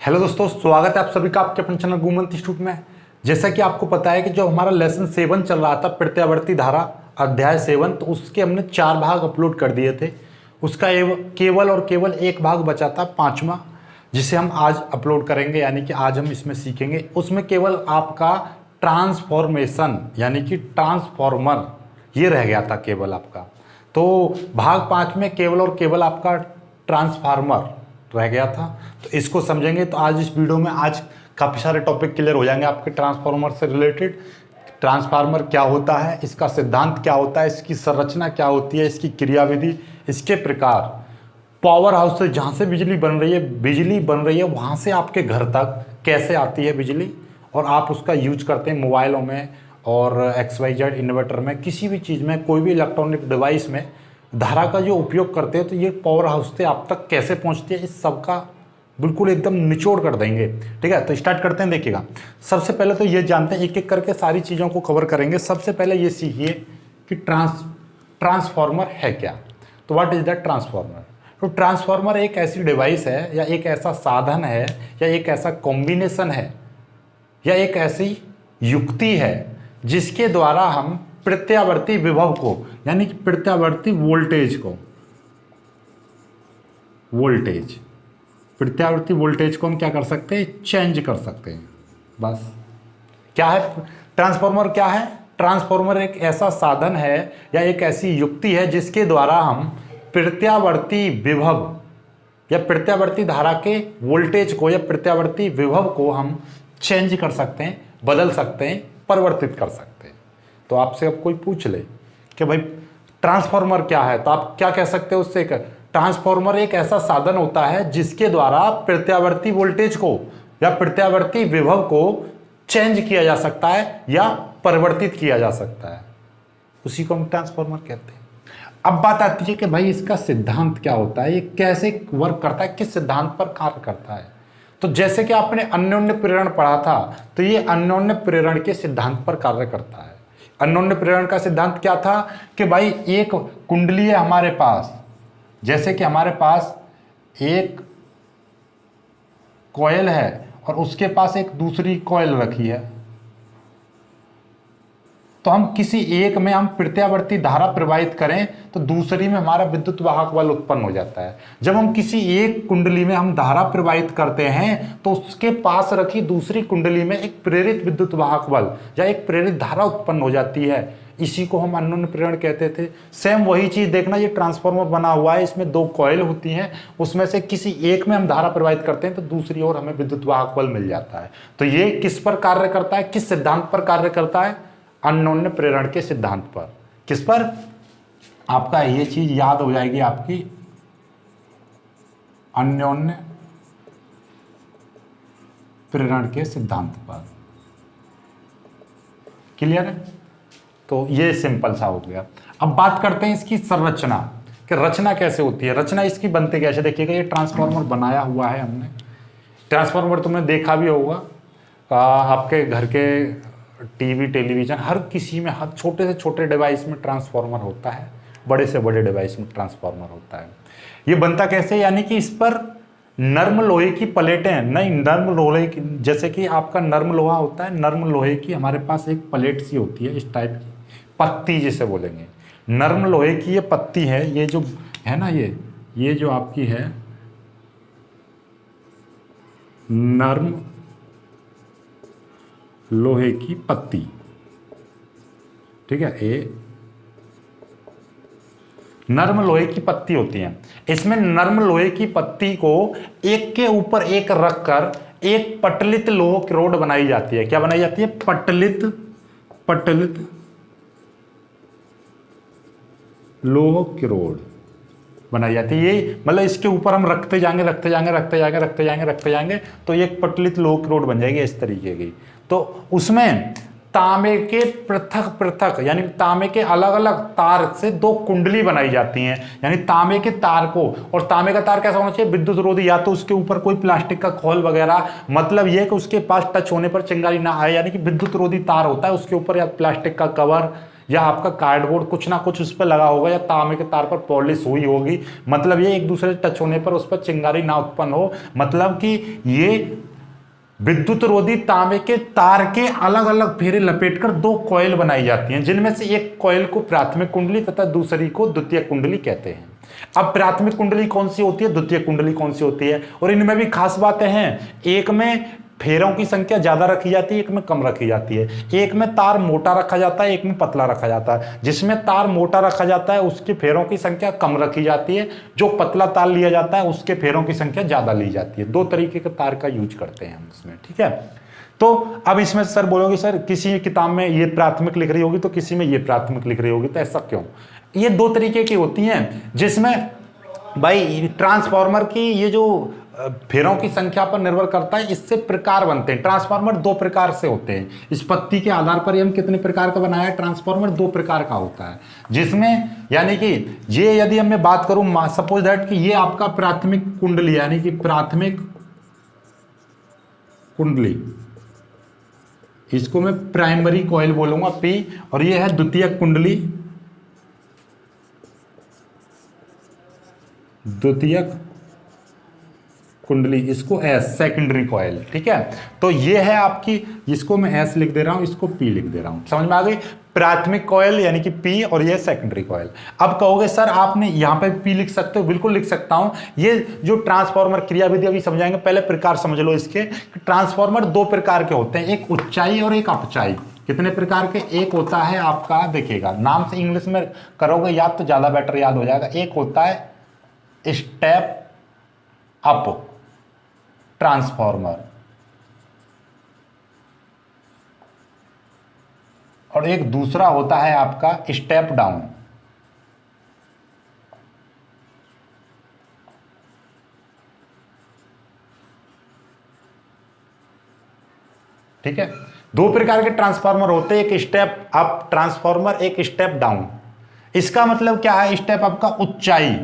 Hello दोस्तों, स्वागत है आप सभी का आपके अपने चैनल गुमंत इंस्टीट्यूट में। जैसा कि आपको पता है कि जो हमारा लेसन 7 चल रहा था प्रत्यावर्ती धारा अध्याय 7, तो उसके हमने 4 भाग अपलोड कर दिए थे। उसका केवल और केवल एक भाग बचा था 5वां, जिसे हम आज अपलोड करेंगे, यानी कि आज हम इसमें सीखेंगे। उसमें केवल आपका ट्रांसफॉर्मेशन यानी कि ट्रांसफॉर्मर ये रह गया था केवल आपका। तो भाग 5 में केवल और केवल आपका ट्रांसफार्मर रह गया था, तो इसको समझेंगे। तो आज इस वीडियो में आज काफ़ी सारे टॉपिक क्लियर हो जाएंगे आपके ट्रांसफार्मर से रिलेटेड। ट्रांसफार्मर क्या होता है, इसका सिद्धांत क्या होता है, इसकी संरचना क्या होती है, इसकी क्रियाविधि, इसके प्रकार, पावर हाउस से जहाँ से बिजली बन रही है वहाँ से आपके घर तक कैसे आती है बिजली, और आप उसका यूज करते हैं मोबाइलों में और XYZ इन्वर्टर में, किसी भी चीज़ में, कोई भी इलेक्ट्रॉनिक डिवाइस में धारा का जो उपयोग करते हैं, तो ये पावर हाउस से आप तक कैसे पहुंचती है, इस सब का बिल्कुल एकदम निचोड़ कर देंगे। ठीक है, तो स्टार्ट करते हैं। देखिएगा, सबसे पहले तो ये जानते हैं, एक एक करके सारी चीज़ों को कवर करेंगे। सबसे पहले ये सीखिए कि ट्रांसफॉर्मर है क्या। तो व्हाट इज द ट्रांसफॉर्मर। तो ट्रांसफॉर्मर एक ऐसी डिवाइस है, या एक ऐसा साधन है, या एक ऐसा कॉम्बिनेशन है, या एक ऐसी युक्ति है जिसके द्वारा हम प्रत्यावर्ती विभव को, यानी कि प्रत्यावर्ती वोल्टेज को हम क्या कर सकते हैं, चेंज कर सकते हैं। बस क्या है ट्रांसफॉर्मर, क्या है ट्रांसफॉर्मर। एक ऐसा साधन है या एक ऐसी युक्ति है जिसके द्वारा हम प्रत्यावर्ती विभव या प्रत्यावर्ती धारा के वोल्टेज को या प्रत्यावर्ती विभव को हम चेंज कर सकते हैं, बदल सकते हैं, परिवर्तित कर सकते हैं। तो आपसे अब कोई पूछ ले कि भाई ट्रांसफॉर्मर क्या है, तो आप क्या कह सकते हो उससे। ट्रांसफॉर्मर एक ऐसा साधन होता है जिसके द्वारा प्रत्यावर्ती वोल्टेज को या प्रत्यावर्ती विभव को चेंज किया जा सकता है या परिवर्तित किया जा सकता है, उसी को हम ट्रांसफॉर्मर कहते हैं। अब बात आती है कि भाई इसका सिद्धांत क्या होता है, ये कैसे वर्क करता है, किस सिद्धांत पर कार्य करता है। तो जैसे कि आपने अन्योन्य प्रेरण पढ़ा था, तो ये अन्योन्य प्रेरण के सिद्धांत पर कार्य करता है। अन्योन्य प्रेरण का सिद्धांत क्या था कि भाई एक कुंडली है हमारे पास, जैसे कि हमारे पास एक कॉइल है और उसके पास एक दूसरी कॉइल रखी है, तो हम किसी एक में हम प्रत्यावर्ती धारा प्रवाहित करें तो दूसरी में हमारा विद्युत वाहक बल उत्पन्न हो जाता है। जब हम किसी एक कुंडली में हम धारा प्रवाहित करते हैं तो उसके पास रखी दूसरी कुंडली में एक प्रेरित विद्युत वाहक बल या एक प्रेरित धारा उत्पन्न हो जाती है। इसी को हम अन्योन्य प्रेरण कहते थे। सेम वही चीज देखना, ये ट्रांसफॉर्मर बना हुआ है, इसमें 2 कॉइल होती हैं, उसमें से किसी एक में हम धारा प्रवाहित करते हैं तो दूसरी ओर हमें विद्युत वाहक बल मिल जाता है। तो ये किस पर कार्य करता है, किस सिद्धांत पर कार्य करता है, अन्योन्य प्रेरण के सिद्धांत पर। किस पर, आपका ये चीज याद हो जाएगी आपकी, अन्योन्य प्रेरण के सिद्धांत पर। क्लियर है, तो ये सिंपल सा हो गया। अब बात करते हैं इसकी संरचना, कि रचना कैसे होती है, रचना इसकी बनती कैसे। देखिएगा, ये ट्रांसफॉर्मर बनाया हुआ है हमने। ट्रांसफॉर्मर तुमने देखा भी होगा, आपके घर के टीवी, टेलीविजन, हर किसी में, हर छोटे से छोटे डिवाइस में ट्रांसफॉर्मर होता है, बड़े से बड़े डिवाइस में ट्रांसफॉर्मर होता है। ये बनता कैसे, यानी कि इस पर नर्म लोहे की प्लेटें, नहीं नर्म लोहे की, जैसे कि आपका नर्म लोहा होता है, नर्म लोहे की हमारे पास एक प्लेट सी होती है, इस टाइप की पत्ती जिसे बोलेंगे, नर्म लोहे की ये पत्ती है। ये जो है ना, ये जो आपकी है नर्म लोहे की पत्ती, ठीक है, ये नर्म लोहे की पत्ती होती है। इसमें नर्म लोहे की पत्ती को एक के ऊपर एक रखकर एक पटलित लोह की रोड बनाई जाती है। क्या बनाई जाती है, पटलित लोह की रोड बनाई जाती है। ये मतलब इसके ऊपर हम रखते जाएंगे तो एक पटलित लोह की रोड बन जाएगी इस तरीके की। तो उसमें तांबे के पृथक यानी तांबे के अलग अलग तार से 2 कुंडली बनाई जाती हैं। यानी तांबे के तार को, और तांबे का तार कैसा होना चाहिए, विद्युत रोधी, या तो उसके ऊपर कोई प्लास्टिक का खोल वगैरह, मतलब यह कि उसके पास टच होने पर चिंगारी ना आए, यानी कि विद्युत रोधी तार होता है, उसके ऊपर या प्लास्टिक का कवर या आपका कार्डबोर्ड कुछ ना कुछ उस पर लगा होगा या तांबे के तार पर पॉलिश हुई होगी, मतलब ये एक दूसरे से टच होने पर उस पर चिंगारी ना उत्पन्न हो। मतलब कि ये विद्युत रोधी तांबे के तार के अलग अलग फेरे लपेटकर 2 कॉइल बनाई जाती हैं, जिनमें से एक कॉइल को प्राथमिक कुंडली तथा दूसरी को द्वितीय कुंडली कहते हैं। अब प्राथमिक कुंडली कौन सी होती है, द्वितीय कुंडली कौन सी होती है, और इनमें भी खास बातें हैं। एक में फेरों की संख्या ज्यादा रखी जाती है, एक में कम रखी जाती है। एक में तार मोटा रखा जाता है, एक में पतला रखा जाता है। जिसमें तार मोटा रखा जाता है उसके फेरों की संख्या कम रखी जाती है, जो पतला तार लिया जाता है उसके फेरों की संख्या ज्यादा ली जाती है। 2 तरीके के तार का यूज करते हैं हम इसमें, ठीक है। तो अब इसमें सर बोलोगे सर किसी किताब में ये प्राथमिक लिख रही होगी तो किसी में ये प्राथमिक लिख रही होगी, तो ऐसा क्यों? ये 2 तरीके की होती हैं, जिसमें भाई ट्रांसफार्मर की ये जो फेरों की संख्या पर निर्भर करता है, इससे प्रकार बनते हैं। ट्रांसफार्मर 2 प्रकार से होते हैं। इस पत्ती के आधार पर हम कितने प्रकार का बनाया है, ट्रांसफार्मर 2 प्रकार का होता है, जिसमें यानी कि ये यदि मैं बात करूं सपोज दैट कि ये आपका प्राथमिक कुंडली यानी कि प्राथमिक कुंडली, इसको मैं प्राइमरी कॉइल बोलूंगा P, और ये है द्वितीयक कुंडली, द्वितीयक कुंडली, इसको S सेकेंडरी कॉइल, ठीक है। तो ये है आपकी, इसको मैं S लिख दे रहा हूं, इसको P लिख दे रहा हूं, समझ में आ गई। प्राथमिक कॉइल यानी कि P और ये सेकेंडरी कॉइल। अब कहोगे सर आपने यहां पे P लिख सकते हो, बिल्कुल लिख सकता हूं। ये जो ट्रांसफार्मर क्रियाविधि अभी समझाएंगे, पहले प्रकार समझ लो इसके। ट्रांसफार्मर 2 प्रकार के होते हैं, एक उच्चाई और एक अपचाई। कितने प्रकार के? एक होता है आपका, देखिएगा नाम से इंग्लिश में करोगे याद तो ज्यादा बेटर याद हो जाएगा। एक होता है स्टेप अप ट्रांसफार्मर और एक दूसरा होता है आपका स्टेप डाउन। ठीक है, 2 प्रकार के ट्रांसफार्मर होते हैं, एक स्टेप अप ट्रांसफार्मर, एक स्टेप डाउन। इसका मतलब क्या है? स्टेप अप का उच्चाई,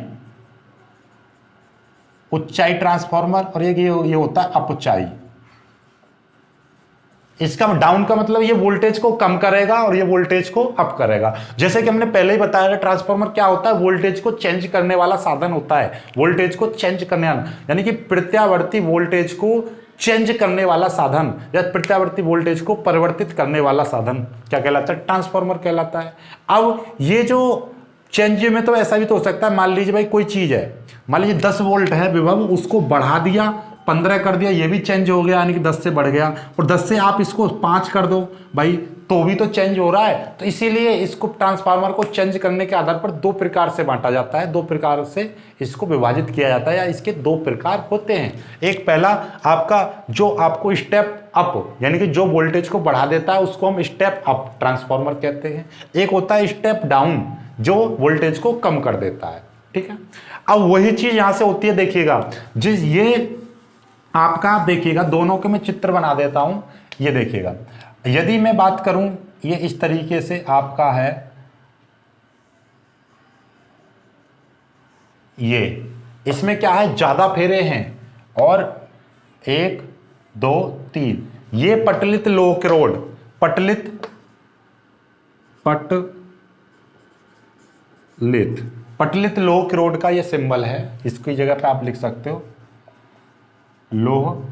उच्चाई ट्रांसफार्मर, और एक ये होता है अपचाई। इसका डाउन का मतलब ये वोल्टेज को कम करेगा और ये वोल्टेज को अप करेगा। जैसे कि हमने पहले ही बताया, ट्रांसफार्मर क्या होता है? वोल्टेज को चेंज करने वाला साधन होता है। वोल्टेज को चेंज करने वाला यानी कि प्रत्यावर्ती वोल्टेज को चेंज करने वाला साधन या प्रत्यावर्ती वोल्टेज को परिवर्तित करने वाला साधन क्या कहलाता है? ट्रांसफार्मर कहलाता है। अब ये जो चेंज में तो ऐसा भी तो हो सकता है, मान लीजिए भाई कोई चीज है, मान लीजिए 10 वोल्ट है विभव, उसको बढ़ा दिया 15 कर दिया, ये भी चेंज हो गया यानी कि 10 से बढ़ गया, और 10 से आप इसको 5 कर दो भाई तो भी तो चेंज हो रहा है। तो इसीलिए इसको ट्रांसफार्मर को चेंज करने के आधार पर 2 प्रकार से बांटा जाता है, 2 प्रकार से इसको विभाजित किया जाता है, या इसके 2 प्रकार होते हैं। एक पहला आपका जो आपको स्टेप अप यानी कि जो वोल्टेज को बढ़ा देता है उसको हम स्टेप अप ट्रांसफार्मर कहते हैं। एक होता है स्टेप डाउन जो वोल्टेज को कम कर देता है, ठीक है। अब वही चीज यहां से होती है, देखिएगा जिस ये आपका देखिएगा, दोनों के मैं चित्र बना देता हूं। ये देखिएगा, यदि मैं बात करूं ये इस तरीके से आपका है, ये इसमें क्या है? ज्यादा फेरे हैं और 1 2 3, ये पटलित लोह रोड, पटलित लोह रोड का ये सिंबल है, इसकी जगह पे आप लिख सकते हो लोह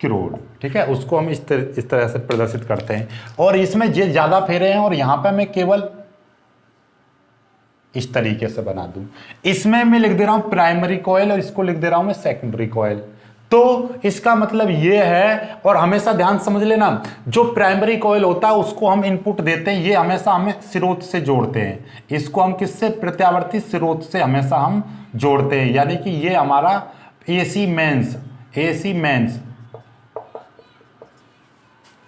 रोड, ठीक है। उसको हम इस तरह से प्रदर्शित करते हैं, और इसमें ये ज्यादा फेरे हैं और यहां पे मैं केवल इस तरीके से बना दूं। इसमें मैं लिख दे रहा हूं प्राइमरी कॉइल और इसको लिख दे रहा हूं मैं सेकेंडरी कॉइल। तो इसका मतलब ये है, और हमेशा ध्यान समझ लेना, जो प्राइमरी कॉइल होता है उसको हम इनपुट देते हैं, ये हमेशा हमें स्रोत से जोड़ते हैं। इसको हम किससे? प्रत्यावर्ती स्रोत से हमेशा हम जोड़ते हैं, यानी कि ये हमारा एसी मेंस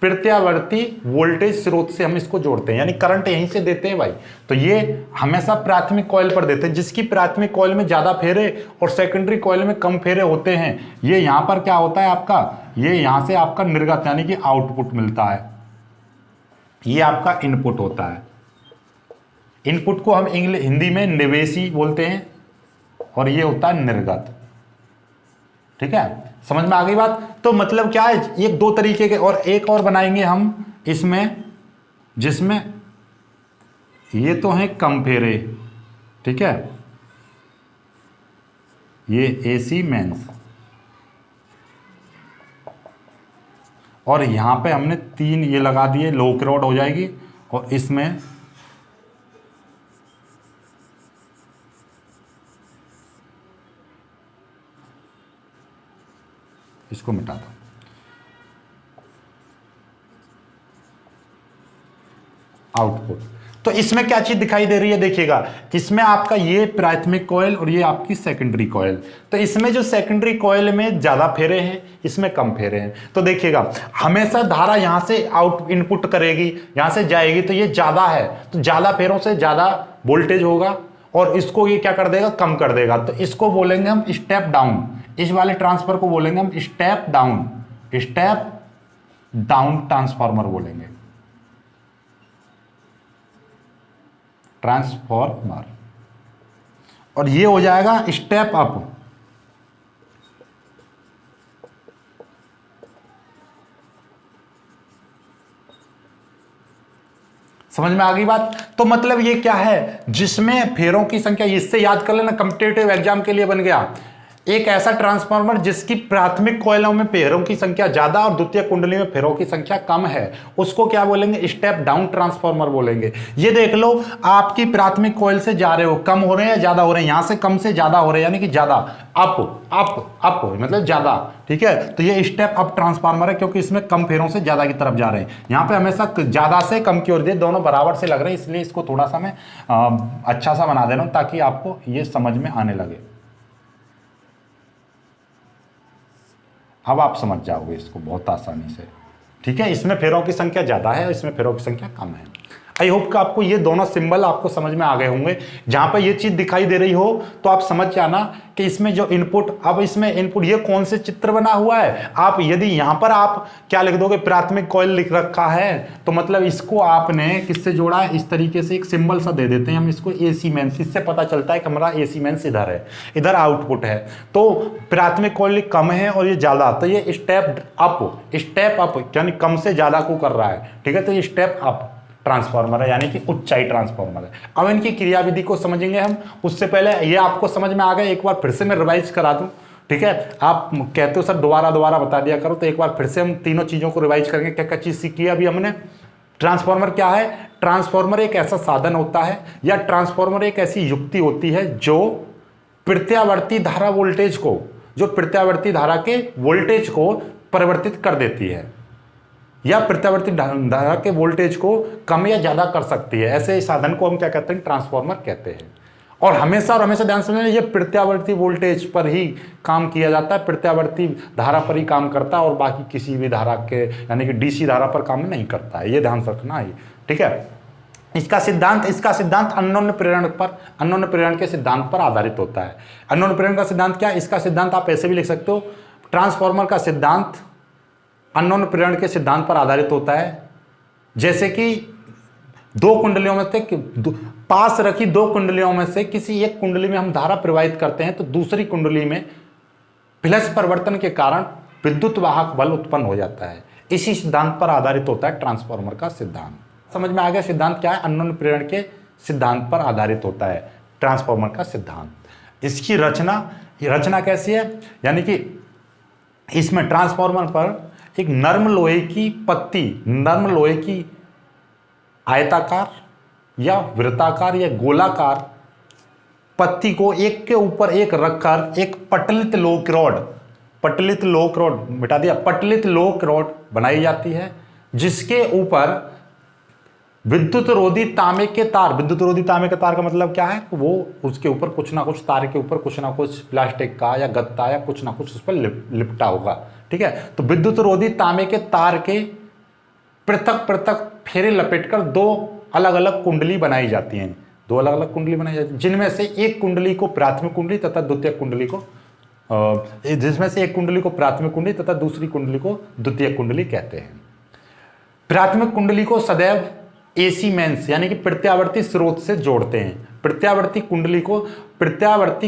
प्रत्यावर्ती वोल्टेज स्रोत से हम इसको जोड़ते हैं, यानी करंट यहीं से देते हैं भाई। तो ये हमेशा प्राथमिक कॉइल पर देते हैं, जिसकी प्राथमिक कॉइल में ज्यादा फेरे और सेकेंडरी कॉइल में कम फेरे होते हैं। ये यहां पर क्या होता है आपका? ये यहां से आपका निर्गत यानी कि आउटपुट मिलता है, ये आपका इनपुट होता है। इनपुट को हम हिंदी में निवेशी बोलते हैं, और ये होता है निर्गत, ठीक है। समझ में आ गई बात? तो मतलब क्या है, ये 2 तरीके के, और एक और बनाएंगे हम इसमें, जिसमें ये तो है कम फेरे, ठीक है, ये एसी मेंस, और यहां पे हमने 3 ये लगा दिए, लो क्राउड हो जाएगी, और इसमें इसको मिटा दो। आउटपुट, तो इसमें क्या चीज दिखाई दे रही है, देखिएगा, इसमें आपका ये प्राथमिक कॉइल और ये आपकी सेकेंडरी कॉइल। तो इसमें जो सेकेंडरी कॉइल में ज्यादा फेरे हैं, इसमें कम फेरे हैं। तो देखिएगा, हमेशा धारा यहां से आउट इनपुट करेगी, यहां से जाएगी, तो ये ज्यादा है, तो ज्यादा फेरों से ज्यादा वोल्टेज होगा, और इसको ये क्या कर देगा, कम कर देगा। तो इसको बोलेंगे हम स्टेप डाउन, इस वाले ट्रांसफर को बोलेंगे हम step down, step down transformer बोलेंगे, ट्रांसफॉर्मर। और ये हो जाएगा स्टेप अप। समझ में आ गई बात। तो मतलब ये क्या है, जिसमें फेरों की संख्या, इससे याद कर लेना, कॉम्पिटिटिव एग्जाम के लिए बन गया, एक ऐसा ट्रांसफार्मर जिसकी प्राथमिक कॉइलों में फेरों की संख्या ज्यादा और द्वितीय कुंडली में फेरों की संख्या कम है, उसको क्या बोलेंगे, स्टेप डाउन ट्रांसफार्मर बोलेंगे। ये देख लो, आपकी प्राथमिक कॉइल से जा रहे हो, कम हो रहे हैं या ज्यादा हो रहे हैं, यहां से कम से ज्यादा हो रहे हैं, यानी कि ज्यादा, अप अप अप मतलब ज्यादा, ठीक है। तो ये स्टेप अप ट्रांसफार्मर है, क्योंकि इसमें कम फेरों से ज्यादा की तरफ जा रहे हैं। यहां पे हमेशा ज्यादा से कम की ओर दे, दोनों बराबर से लग रहे हैं, इसलिए इसको थोड़ा सा मैं अच्छा सा बना दे रहा हूं ताकि आपको ये समझ में आने लगे। अब आप समझ जाओगे इसको बहुत आसानी से, ठीक है। इसमें फेरों की संख्या ज्यादा है, इसमें फेरों की संख्या कम है। आई होप कि आपको ये दोनों सिंबल आपको समझ में आ गए होंगे। जहां पर ये चीज दिखाई दे रही हो तो आप समझ जाना कि इसमें जो इनपुट, अब इसमें इनपुट ये कौन से चित्र बना हुआ है। आप यदि यहां पर आप क्या लिख दोगे, प्राथमिक कॉइल लिख रखा है, तो मतलब इसको आपने किससे जोड़ा है, इस तरीके से एक सिंबल सा दे देते हैं हम इसको, एसी मेंस। इससे पता चलता है कि हमारा एसी मेंस इधर है, इधर आउटपुट है। तो प्राथमिक कॉइल कम है और ये ज्यादा, तो ये स्टेप अप यानी कम से ज्यादा को कर रहा है, ठीक है। तो ये स्टेप अप ट्रांसफार्मर है, यानी कि उच्चाई ट्रांसफार्मर है। अब इनकी क्रियाविधि को समझेंगे हम, उससे पहले ये आपको समझ में आ गया, एक बार फिर से मैं रिवाइज करा दूं, ठीक है। आप कहते हो सर दोबारा बता दिया करो, तो एक बार फिर से हम तीनों चीजों को रिवाइज करेंगे। क्या क्या चीज सीखी है अभी हमने। ट्रांसफार्मर क्या है, ट्रांसफार्मर एक ऐसा साधन होता है, या ट्रांसफार्मर एक ऐसी युक्ति होती है जो प्रत्यावर्ती धारा वोल्टेज को, जो प्रत्यावर्ती धारा के वोल्टेज को परिवर्तित कर देती है, या प्रत्यावर्ती धारा के वोल्टेज को कम या ज्यादा कर सकती है। ऐसे साधन को हम क्या कहते हैं, ट्रांसफार्मर कहते हैं। और हमेशा ध्यान से ये प्रत्यावर्ती वोल्टेज पर ही काम किया जाता है, प्रत्यावर्ती धारा पर ही काम करता है, और बाकी किसी भी धारा के, यानी कि डीसी धारा पर काम नहीं करता है। ये ध्यान रखना है, ठीक है। इसका सिद्धांत अन्योन्य प्रेरण के सिद्धांत पर आधारित होता है। अन्योन्य प्रेरण का सिद्धांत क्या है, इसका सिद्धांत आप ऐसे भी लिख सकते हो, ट्रांसफार्मर का सिद्धांत अन्योन्य प्रेरण के सिद्धांत पर आधारित होता है। जैसे कि दो कुंडलियों में से, पास रखी दो कुंडलियों में से किसी एक कुंडली में हम धारा प्रवाहित करते हैं, तो दूसरी कुंडली में प्लस परिवर्तन के कारण विद्युत वाहक बल उत्पन्न हो जाता है। इसी सिद्धांत पर आधारित होता है ट्रांसफार्मर का सिद्धांत। समझ में आ गया सिद्धांत क्या है, अन्योन्य प्रेरण के सिद्धांत पर आधारित होता है ट्रांसफार्मर का सिद्धांत। इसकी रचना कैसी है, यानी कि इसमें ट्रांसफार्मर पर एक नर्म लोहे की पत्ती, नर्म लोहे की आयताकार या वृत्ताकार या गोलाकार पत्ती को एक के ऊपर एक रखकर एक पटलित लोक रॉड मिटा दिया, पटलित लोक रॉड बनाई जाती है, जिसके ऊपर विद्युत रोधी तांबे के तार, विद्युत रोधी तांबे के तार का मतलब क्या है, वो उसके ऊपर कुछ ना कुछ, तार के ऊपर कुछ ना कुछ प्लास्टिक का या गत्ता या कुछ ना कुछ उस पर लिपटा होगा, ठीक है। तो विद्युत रोधी तांबे के तार के पृथक पृथक फेरे लपेटकर दो अलग अलग कुंडली बनाई जाती हैं, जिनमें से एक कुंडली को प्राथमिक कुंडली तथा द्वितीय कुंडली को, जिसमें से एक कुंडली को प्राथमिक कुंडली तथा दूसरी कुंडली को द्वितीय कुंडली कहते हैं। प्राथमिक कुंडली को सदैव एसी मेंस यानी कि प्रत्यावर्ती स्रोत से जोड़ते हैं। प्रत्यावर्ती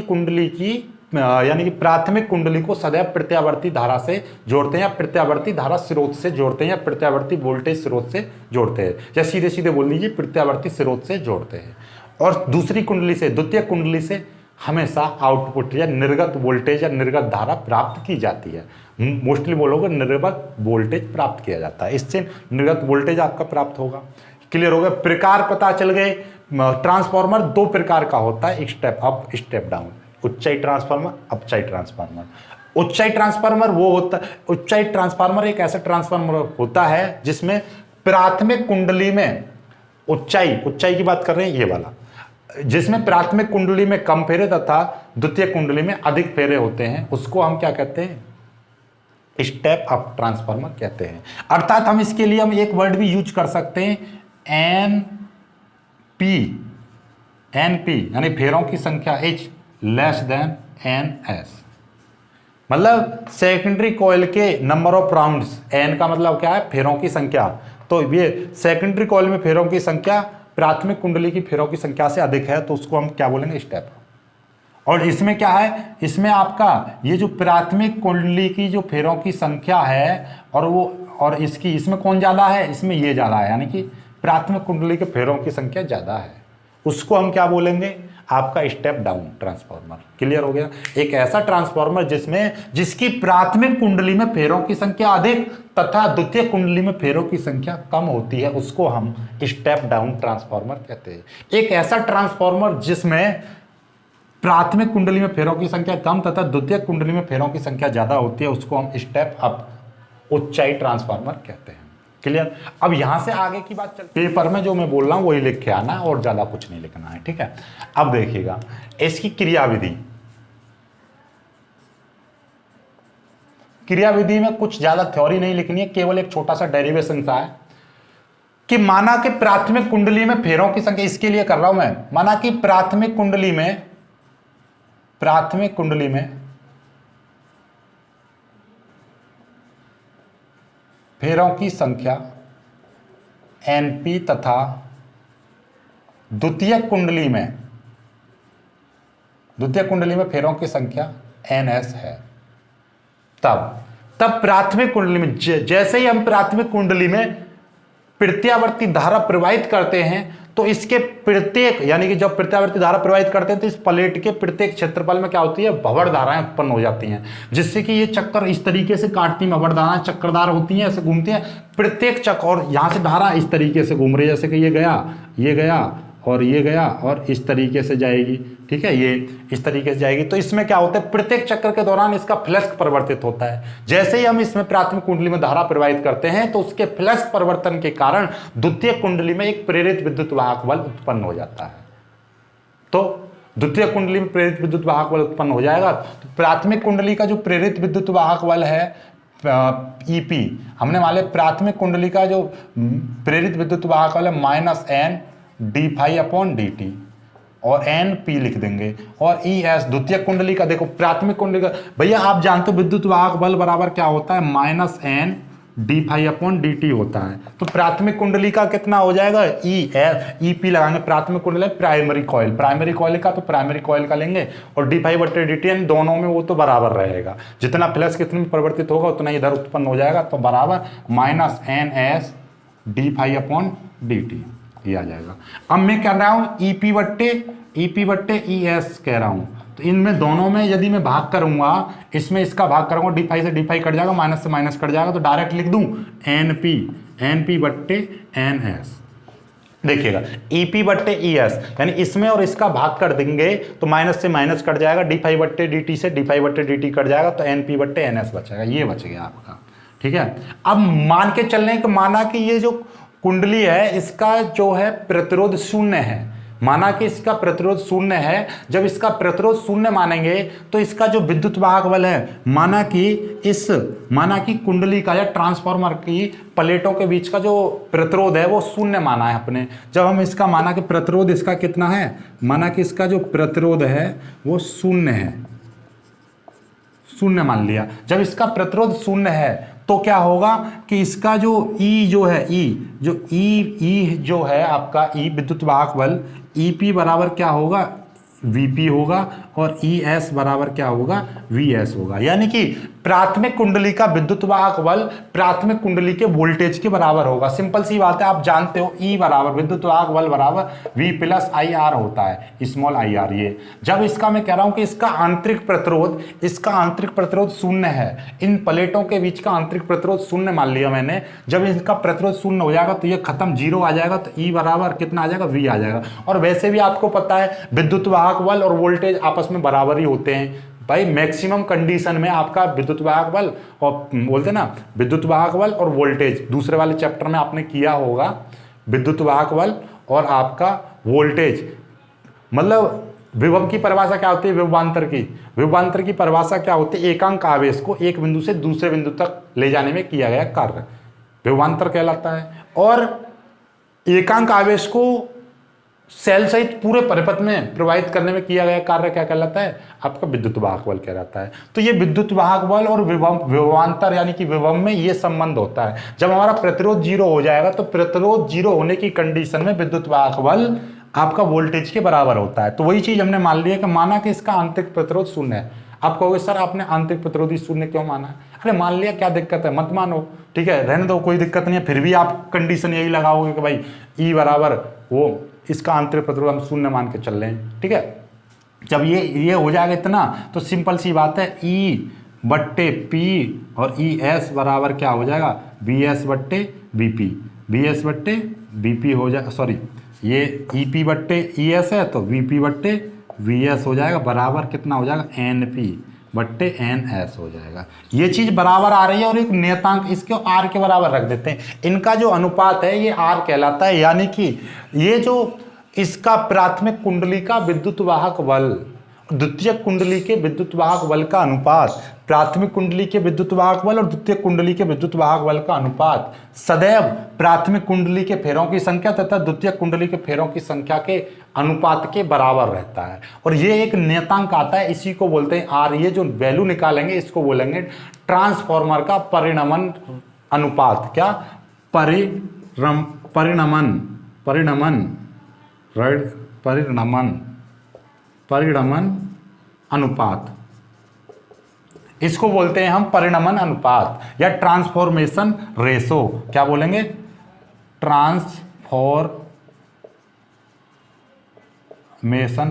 कुंडली की यानी कि प्राथमिक कुंडली को सदैव प्रत्यावर्ती धारा से जोड़ते हैं या प्रत्यावर्ती धारा स्रोत से जोड़ते हैं या प्रत्यावर्ती वोल्टेज स्रोत से जोड़ते हैं, या सीधे सीधे बोल लीजिए प्रत्यावर्ती स्रोत से जोड़ते हैं। और दूसरी कुंडली से, द्वितीय कुंडली से हमेशा आउटपुट या निर्गत वोल्टेज या निर्गत धारा प्राप्त की जाती है। मोस्टली बोलोगे निर्गत वोल्टेज प्राप्त किया जाता है, इससे निर्गत वोल्टेज आपका प्राप्त होगा। क्लियर हो गया? प्रकार पता चल गए। ट्रांसफार्मर दो प्रकार का होता है, स्टेप अप स्टेप डाउन, उच्चाई ट्रांसफार्मर, अपचाई ट्रांसफार्मर। उच्चाई ट्रांसफार्मर वो होता है, उच्चाई ट्रांसफार्मर एक ऐसा ट्रांसफार्मर होता है जिसमें प्राथमिक कुंडली में उच्चाई की बात कर रहे हैं, ये वाला, जिसमें प्राथमिक कुंडली में कम फेरे तथा द्वितीय कुंडली में अधिक फेरे होते हैं, उसको हम क्या कहते हैं? स्टेप अप ट्रांसफार्मर कहते हैं। अर्थात हम इसके लिए हम एक वर्ड भी यूज कर सकते हैं, एनपी यानी फेरों की संख्या H लेस देन NS। मतलब सेकेंडरी कॉइल के नंबर ऑफ राउंड्स, N का मतलब क्या है? फेरों की संख्या। तो ये सेकेंडरी कॉइल में फेरों की संख्या प्राथमिक कुंडली की फेरों की संख्या से अधिक है, तो उसको हम क्या बोलेंगे? स्टेप। और इसमें क्या है? इसमें आपका ये जो प्राथमिक कुंडली की जो फेरों की संख्या है और इसमें कौन ज्यादा है? इसमें ये ज्यादा है, यानी कि प्राथमिक कुंडली के फेरों की संख्या ज्यादा है, उसको हम क्या बोलेंगे? आपका स्टेप डाउन ट्रांसफार्मर। क्लियर हो गया? एक ऐसा ट्रांसफार्मर जिसकी प्राथमिक कुंडली में फेरों की संख्या अधिक तथा द्वितीय कुंडली में फेरों की संख्या कम होती है, उसको हम स्टेप डाउन ट्रांसफार्मर कहते हैं। एक ऐसा ट्रांसफार्मर जिसमें प्राथमिक कुंडली में फेरों की संख्या कम तथा द्वितीय कुंडली में फेरों की संख्या ज्यादा होती है, उसको हम स्टेप अप उच्चाई ट्रांसफार्मर कहते हैं। क्लियर? अब यहां से आगे की बात चलती है। पेपर में जो मैं बोल रहा हूं वही लिख के आना और ज्यादा कुछ नहीं लिखना है, ठीक है? अब देखिएगा इसकी क्रियाविधि में कुछ ज्यादा थ्योरी नहीं लिखनी है, केवल एक छोटा सा डेरिवेशन सा है कि माना कि प्राथमिक कुंडली में फेरों की संख्या, इसके लिए कर रहा हूं मैं, माना कि प्राथमिक कुंडली में फेरों की संख्या NP तथा द्वितीय कुंडली में फेरों की संख्या NS है। तब प्राथमिक कुंडली में जैसे ही हम प्राथमिक कुंडली में प्रत्यावर्ती धारा प्रवाहित करते हैं, तो इसके प्रत्येक, यानी कि जब प्रत्यावर्ती धारा प्रवाहित करते हैं तो इस प्लेट के प्रत्येक क्षेत्रफल में क्या होती है? भंवर धाराएं उत्पन्न हो जाती हैं, जिससे कि ये चक्कर इस तरीके से काटती हैं। भंवर धाराएं चक्करदार होती हैं, ऐसे घूमती हैं प्रत्येक चक्कर, और यहां से धारा इस तरीके से घूम रही है, जैसे कि ये गया और ये गया और इस तरीके से जाएगी, ठीक है? ये इस तरीके से जाएगी। तो इसमें क्या होता है? प्रत्येक चक्कर के दौरान इसका फ्लक्स परिवर्तित होता है। जैसे ही हम इसमें प्राथमिक कुंडली में धारा प्रवाहित करते हैं, तो उसके फ्लक्स परिवर्तन के कारण द्वितीय कुंडली में एक प्रेरित विद्युत वाहक बल उत्पन्न हो जाता है। तो द्वितीय कुंडली में प्रेरित विद्युत वाहक बल उत्पन्न हो जाएगा। तो प्राथमिक कुंडली का जो प्रेरित विद्युत वाहक बल है EP, हमने मान लिया प्राथमिक कुंडली का जो प्रेरित विद्युत वाहक बल है -N d∅/dt और NP लिख देंगे, और ES द्वितीय कुंडली का, देखो प्राथमिक कुंडली का भैया आप जानते हो विद्युत वाहक बल बराबर क्या होता है? -N d∅/dt होता है। तो प्राथमिक कुंडली का कितना हो जाएगा? EP लगाएंगे। प्राथमिक कुंडली प्राइमरी कॉइल का तो प्राइमरी कॉइल का लेंगे, और d∅/dt दोनों में वो तो बराबर रहेगा, जितना फ्लक्स कितने में परिवर्तित होगा उतना इधर उत्पन्न हो जाएगा, तो बराबर -NS d∅/dt आ जाएगा। अब मैं कह रहा हूं EP बट्टे ES कह रहा हूं, तो इनमें दोनों में यदि मैं भाग करूंगा, इसमें इसका भाग करूंगा, d∅ से d∅ कट जाएगा, माइनस से माइनस कट जाएगा, तो डायरेक्ट लिख दूं NP बट्टे NS। देखिएगा EP बट्टे ES, यानी इसमें और इसका भाग कर देंगे तो माइनस से माइनस कट जाएगा, d∅/dt से d∅/dt कट जाएगा, तो NP बट्टे NS बचेगा। ये बच गया आपका, ठीक है? अब मान के चल रहे हैं कि माना कि ये जो कुंडली है इसका जो है प्रतिरोध शून्य है, माना कि इसका प्रतिरोध शून्य है। जब इसका प्रतिरोध शून्य मानेंगे तो इसका जो विद्युत वाहक बल है, माना कि कुंडली का या ट्रांसफार्मर की प्लेटों के बीच का जो प्रतिरोध है वो शून्य माना है अपने। जब हम इसका माना कि प्रतिरोध इसका कितना है, माना कि इसका जो प्रतिरोध है वो शून्य है, शून्य मान लिया। जब इसका प्रतिरोध शून्य है तो क्या होगा कि इसका जो E जो है आपका E विद्युत वाहक बल EP बराबर क्या होगा? Vp होगा और ES बराबर क्या होगा, Vs होगा। यानी कि प्राथमिक कुंडली का विद्युत वाहक बल प्राथमिक कुंडली के वोल्टेज के बराबर होगा। सिंपल सी बात है, आप जानते हो E बराबर विद्युत वाहक बल बराबर V प्लस IR होता है, स्मॉल IR। ये जब इसका मैं कह रहा हूं कि इसका आंतरिक प्रतिरोध शून्य है, इन प्लेटों के बीच का आंतरिक प्रतिरोध शून्य मान लिया मैंने। जब इसका प्रतिरोध शून्य हो जाएगा तो ये खत्म, जीरो आ जाएगा, तो E बराबर कितना आ जाएगा, V आ जाएगा। और वैसे भी आपको पता है विद्युत वाहक बल और वोल्टेज आपस में बराबर ही होते हैं भाई। मैक्सिमम कंडीशन में आपका विद्युत वाहक बल और बोलते ना विद्युत वाहक बल और वोल्टेज, दूसरे वाले चैप्टर में आपने किया होगा, विद्युत वाहक बल और आपका वोल्टेज, मतलब विभव की परिभाषा क्या होती है, विभवांतर की परिभाषा क्या होती है, एकांक आवेश को एक बिंदु से दूसरे बिंदु तक ले जाने में किया गया कार्य विभवांतर कहलाता है। और एकांक आवेश को सेल सहित पूरे परिपथ में प्रवाहित करने में किया गया कार्य क्या कहलाता है, आपका विद्युत वाहक बल कहलाता है। तो ये विद्युत वाहक बल और विभवांतर यानी कि विभव में ये संबंध होता है। जब हमारा प्रतिरोध जीरो हो जाएगा तो प्रतिरोध जीरो होने की कंडीशन में विद्युत वाहक बल आपका वोल्टेज के बराबर होता है। तो वही चीज हमने मान लिया कि माना कि इसका आंतरिक प्रतिरोध शून्य है। आप कहोगे सर आपने आंतरिक प्रतिरोध ही शून्य क्यों माना है? अरे मान लिया, क्या दिक्कत है, मत मानो, ठीक है, रहने दो, कोई दिक्कत नहीं है। फिर भी आप कंडीशन यही लगाओगे कि भाई ई बराबर वो इसका आंतरिक प्रतिरोध हम शून्य मान के चल रहे हैं, ठीक है। जब ये हो जाएगा इतना तो सिंपल सी बात है, ई बट्टे पी और ई एस बराबर क्या हो जाएगा, बी एस बट्टे बी पी, बी एस बट्टे बी पी हो जाएगा, सॉरी ये ई पी बट्टे ई एस है तो वी पी बट्टे वी एस हो जाएगा, बराबर कितना हो जाएगा, एन पी बट्टे एन एस हो जाएगा। ये चीज बराबर आ रही है और एक नियतांक इसको आर के बराबर रख देते हैं। इनका जो अनुपात है ये आर कहलाता है। यानी कि ये जो इसका प्राथमिक कुंडली का विद्युत वाहक बल द्वितीय कुंडली के विद्युत वाहक बल का अनुपात, प्राथमिक कुंडली के विद्युत वाहक बल और द्वितीय कुंडली के विद्युत वाहक बल का अनुपात सदैव प्राथमिक कुंडली के फेरों की संख्या तथा द्वितीय कुंडली के फेरों की संख्या के अनुपात के बराबर रहता है। और ये एक नियतांक आता है, इसी को बोलते हैं आर। ये जो वैल्यू निकालेंगे इसको बोलेंगे ट्रांसफॉर्मर का परिणमन अनुपात। क्या, परिणमन अनुपात, इसको बोलते हैं हम परिणमन अनुपात या ट्रांसफॉर्मेशन रेशो। क्या बोलेंगे, ट्रांसफॉर्मेशन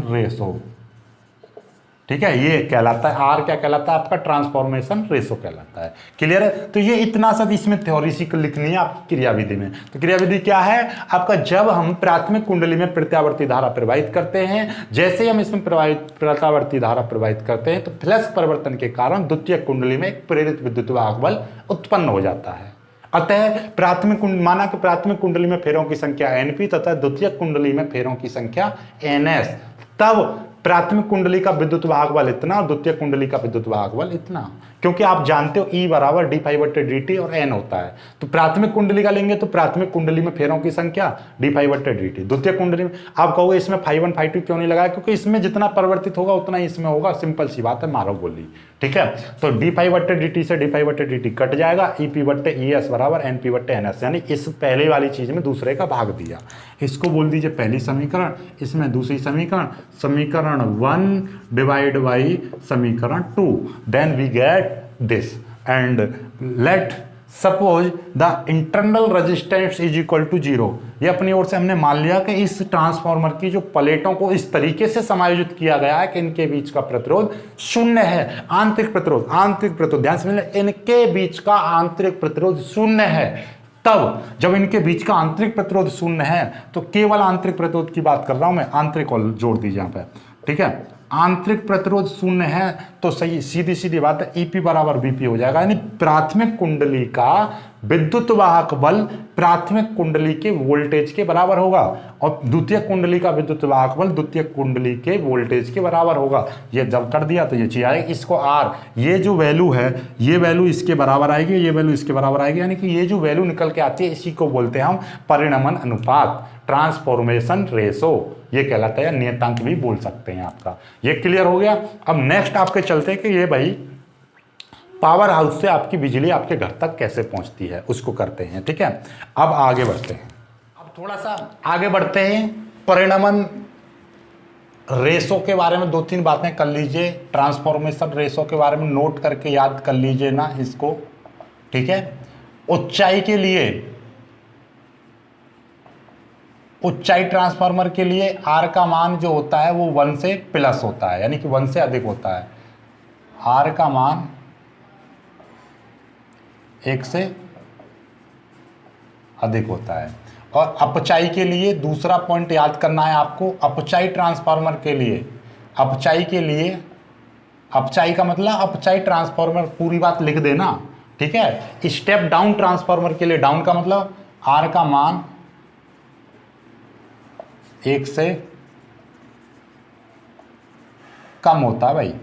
रेशो, ठीक है, ये कहलाता है आर। क्या कहलाता है आपका, ट्रांसफॉर्मेशन रेशो कहलाता है। क्लियर है। तो ये इतना सब इसमें थ्योरी सी लिखनी है आपकी क्रियाविधि में। तो क्रियाविधि क्या है आपका, जब हम प्राथमिक कुंडली में प्रत्यावर्ती धारा प्रवाहित करते हैं, जैसे ही हम इसमें प्रत्यावर्ती धारा प्रवाहित करते हैं तो फ्लक्स परिवर्तन के कारण द्वितीय कुंडली में एक प्रेरित विद्युत वाहक बल उत्पन्न हो जाता है। अतः प्राथमिक माना कि प्राथमिक कुंडली में फेरों की संख्या एनपी तथा द्वितीय कुंडली में फेरों की संख्या एनएस, तब प्राथमिक कुंडली का विद्युत वाहक बल इतना और द्वितीय कुंडली का विद्युत वाहक बल इतना। क्योंकि आप जानते हो E बराबर डी फाई बट्टे डी टी और N होता है। तो प्राथमिक कुंडली का लेंगे तो प्राथमिक कुंडली में फेरों की संख्या डी फाई बट्टे डी टी, द्वितीय कुंडली में आप कहोगे इसमें फाई 1 फाई 2 क्यों नहीं लगाया, क्योंकि इसमें जितना परिवर्तित होगा उतना ही इसमें होगा। सिंपल सी बात है, मारो गोली, ठीक है। तो डी फाई बट्टे डी टी से डी फाई बट्टे डी टी कट जाएगा, ई पी बट्टे ई एस बराबर एन पी बट्टे एन एस, यानी इस पहले वाली चीज में दूसरे का भाग दिया। इसको बोल दीजिए पहली समीकरण, इसमें दूसरी समीकरण, समीकरण 1 डिवाइड बाई समीकरण 2, then we get this and let suppose the internal resistance is equal to 0। ये अपनी ओर से हमने मान लिया कि इस ट्रांसफार्मर की जो प्लेटों को इस तरीके से समायोजित किया गया है कि इनके बीच का प्रतिरोध शून्य है। आंतरिक प्रतिरोध ध्यान से मिले, इनके बीच का आंतरिक प्रतिरोध शून्य है। तब जब इनके बीच का आंतरिक प्रतिरोध शून्य है तो केवल आंतरिक प्रतिरोध की बात कर रहा हूं मैं, आंतरिक और जोड़ दीजिए यहां पे, ठीक है। आंतरिक प्रतिरोध शून्य है तो सही सीधी बात है, ईपी बराबर बीपी हो जाएगा। यानी प्राथमिक कुंडली का विद्युत वाहक बल प्राथमिक कुंडली के वोल्टेज के बराबर होगा और द्वितीय कुंडली का विद्युत वाहक बल द्वितीय कुंडली के वोल्टेज के बराबर होगा। ये जब कर दिया तो ये चीज आएगी, इसको आर, ये जो वैल्यू है ये वैल्यू इसके बराबर आएगी, ये वैल्यू इसके बराबर आएगी। यानी कि ये जो वैल्यू निकल के आती है इसी को बोलते हैं हम परिणमन अनुपात, ट्रांसफॉर्मेशन रेशो, ये कहलाता है, नियतांक भी बोल सकते हैं आपका। ये क्लियर हो गया। अब नेक्स्ट आपके चलते हैं कि ये भाई पावर हाउस से आपकी बिजली आपके घर तक कैसे पहुंचती है उसको करते हैं, ठीक है। अब आगे बढ़ते हैं, अब थोड़ा सा आगे बढ़ते हैं परिणमन रेशो के बारे में 2-3 बातें कर लीजिए, ट्रांसफॉर्मेशन रेशो के बारे में नोट करके याद कर लीजिए ना इसको, ठीक है। ऊंचाई के लिए, ऊंचाई ट्रांसफार्मर के लिए आर का मान जो होता है वो 1 से प्लस होता है, यानी कि 1 से अधिक होता है। आर का मान 1 से अधिक होता है। और अपचाई के लिए दूसरा पॉइंट याद करना है आपको, अपचाई ट्रांसफार्मर के लिए, अपचाई के लिए, अपचाई का मतलब अपचाई ट्रांसफार्मर, पूरी बात लिख देना, ठीक है। स्टेप डाउन ट्रांसफार्मर के लिए, डाउन का मतलब आर का मान 1 से कम होता है भाई।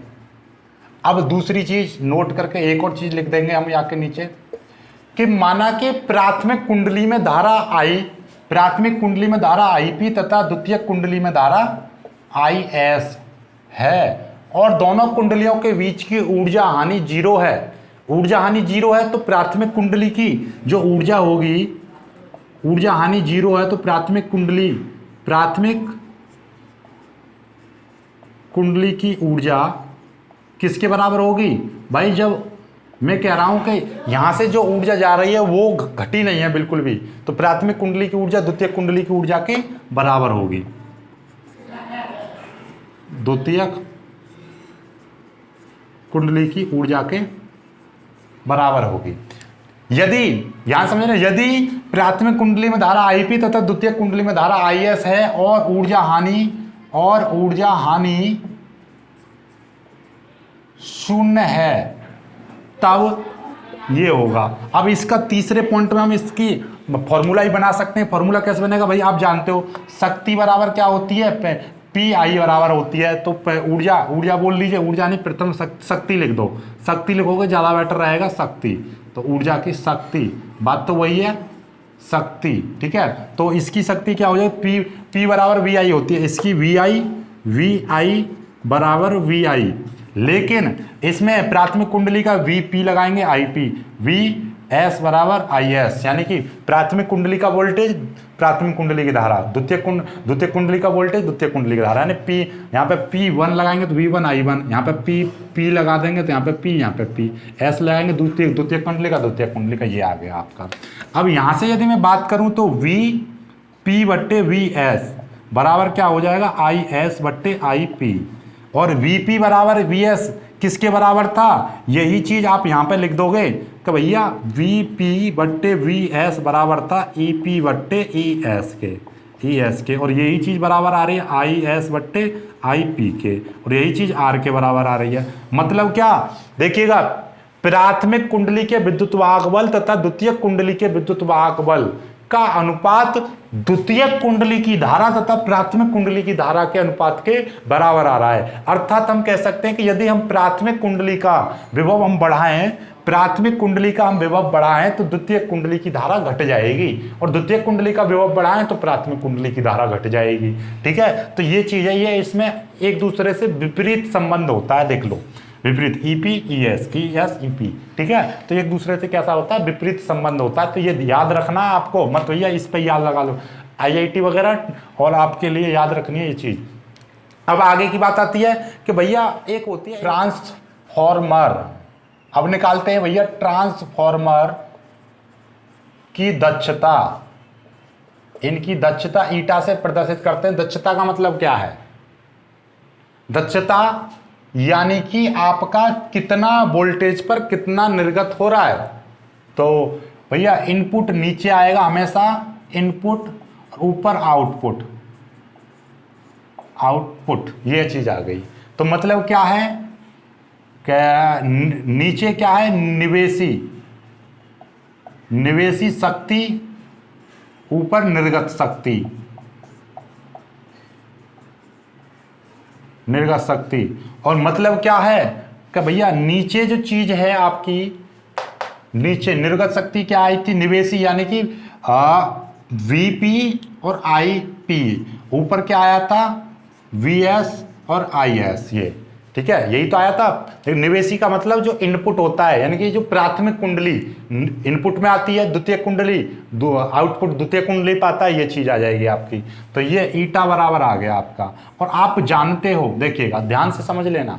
अब दूसरी चीज नोट करके एक और चीज लिख देंगे हम यहाँ के नीचे, कि माना कि प्राथमिक कुंडली में धारा आई, प्राथमिक कुंडली में धारा आईपी तथा द्वितीयक कुंडली में धारा आईएस है, और दोनों कुंडलियों के बीच की ऊर्जा हानि 0 है। ऊर्जा हानि 0 है तो प्राथमिक कुंडली की जो ऊर्जा होगी, ऊर्जा हानि 0 है तो प्राथमिक कुंडली की ऊर्जा किसके बराबर होगी भाई? जब मैं कह रहा हूं कि यहां से जो ऊर्जा जा रही है वो घटी नहीं है बिल्कुल भी, तो प्राथमिक कुंडली की ऊर्जा द्वितीयक कुंडली की ऊर्जा के बराबर होगी, द्वितीयक कुंडली की ऊर्जा के बराबर होगी। यदि यहां समझना, यदि प्राथमिक कुंडली में धारा आईपी तथा द्वितीयक कुंडली में धारा आईएस है और ऊर्जा हानि 0 है, तब ये होगा। अब इसका तीसरे पॉइंट में हम इसकी फॉर्मूला ही बना सकते हैं। फॉर्मूला कैसे बनेगा भाई? आप जानते हो शक्ति बराबर क्या होती है, पी आई बराबर होती है। तो ऊर्जा बोल लीजिए, ऊर्जा नहीं, प्रथम शक्ति लिख दो, शक्ति लिखोगे ज़्यादा बेटर रहेगा, शक्ति। तो ऊर्जा की शक्ति, बात तो वही है, शक्ति, ठीक है। तो इसकी शक्ति क्या हो जाएगी? पी बराबर वी आई होती है, इसकी वी आई बराबर वी आई, लेकिन इसमें प्राथमिक कुंडली का वी पी लगाएंगे, आई पी, वी एस बराबर आई एस, यानी कि प्राथमिक कुंडली का वोल्टेज प्राथमिक कुंडली की धारा, द्वितीय कुंडली का वोल्टेज द्वितीय कुंडली की धारा, यानी पी, यहाँ पे पी 1 लगाएंगे तो V1 I1, यहाँ पे पी लगा देंगे तो यहाँ पे पी, यहाँ पे पी, एस लगाएंगे द्वितीय कुंडली का, ये आ गया आपका। अब यहाँ से यदि मैं बात करूँ तो वी पी बट्टे वी एस बराबर क्या हो जाएगा? आई एस बट्टे आई पी, और वी बराबर वी एस किसके बराबर था? यही चीज आप यहाँ पे लिख दोगे कि भैया वी पी बट्टे वी एस बराबर था ई पी बट्टे ई एस के, और यही चीज बराबर आ रही है आई एस बट्टे आई पी के, और यही चीज आर के बराबर आ रही है। मतलब क्या? देखिएगा, प्राथमिक कुंडली के विद्युत वाहक बल तथा द्वितीयक कुंडली के विद्युत वाहक बल का अनुपात द्वितीयक कुंडली की धारा तथा प्राथमिक कुंडली की धारा के अनुपात के बराबर आ रहा है। अर्थात हम कह सकते हैं कि यदि हम प्राथमिक कुंडली का विभव हम बढ़ाएं, प्राथमिक कुंडली का हम विभव बढ़ाएं तो द्वितीयक कुंडली की धारा घट जाएगी, और द्वितीयक कुंडली का विभव बढ़ाएं तो प्राथमिक कुंडली की धारा घट जाएगी, ठीक है। तो ये चीज है, ये इसमें एक दूसरे से विपरीत संबंध होता है, देख लो, विपरीत ईपी ईएस ईपी, ठीक है। तो एक दूसरे से कैसा होता है? विपरीत संबंध होता है। तो ये याद रखना है आपको, मत भैया इस पे याद लगा लो, आईआईटी वगैरह और आपके लिए याद रखनी है ये चीज। अब आगे की बात आती है कि भैया एक होती है ट्रांसफॉर्मर। अब निकालते हैं भैया ट्रांसफॉर्मर की दक्षता, इनकी दक्षता ईटा से प्रदर्शित करते हैं। दक्षता का मतलब क्या है? दक्षता यानी कि आपका कितना वोल्टेज पर कितना निर्गत हो रहा है। तो भैया इनपुट नीचे आएगा हमेशा, इनपुट, ऊपर आउटपुट, ये चीज आ गई। तो मतलब क्या है? क्या नीचे क्या है? निवेशी शक्ति, ऊपर निर्गत शक्ति, और मतलब क्या है कि भैया नीचे जो चीज है आपकी, नीचे निर्गत शक्ति क्या आई थी? निवेशी, यानी कि वीपी और आईपी, ऊपर क्या आया था? वीएस और आईएस, ठीक है, यही तो आया था। निवेशी का मतलब जो इनपुट होता है, यानी कि जो प्राथमिक कुंडली इनपुट में आती है, द्वितीय कुंडली आउटपुट द्वितीय कुंडली पाता है, ये चीज आ जाएगी आपकी। तो ये ईटा बराबर आ गया आपका। और आप जानते हो, देखिएगा ध्यान से समझ लेना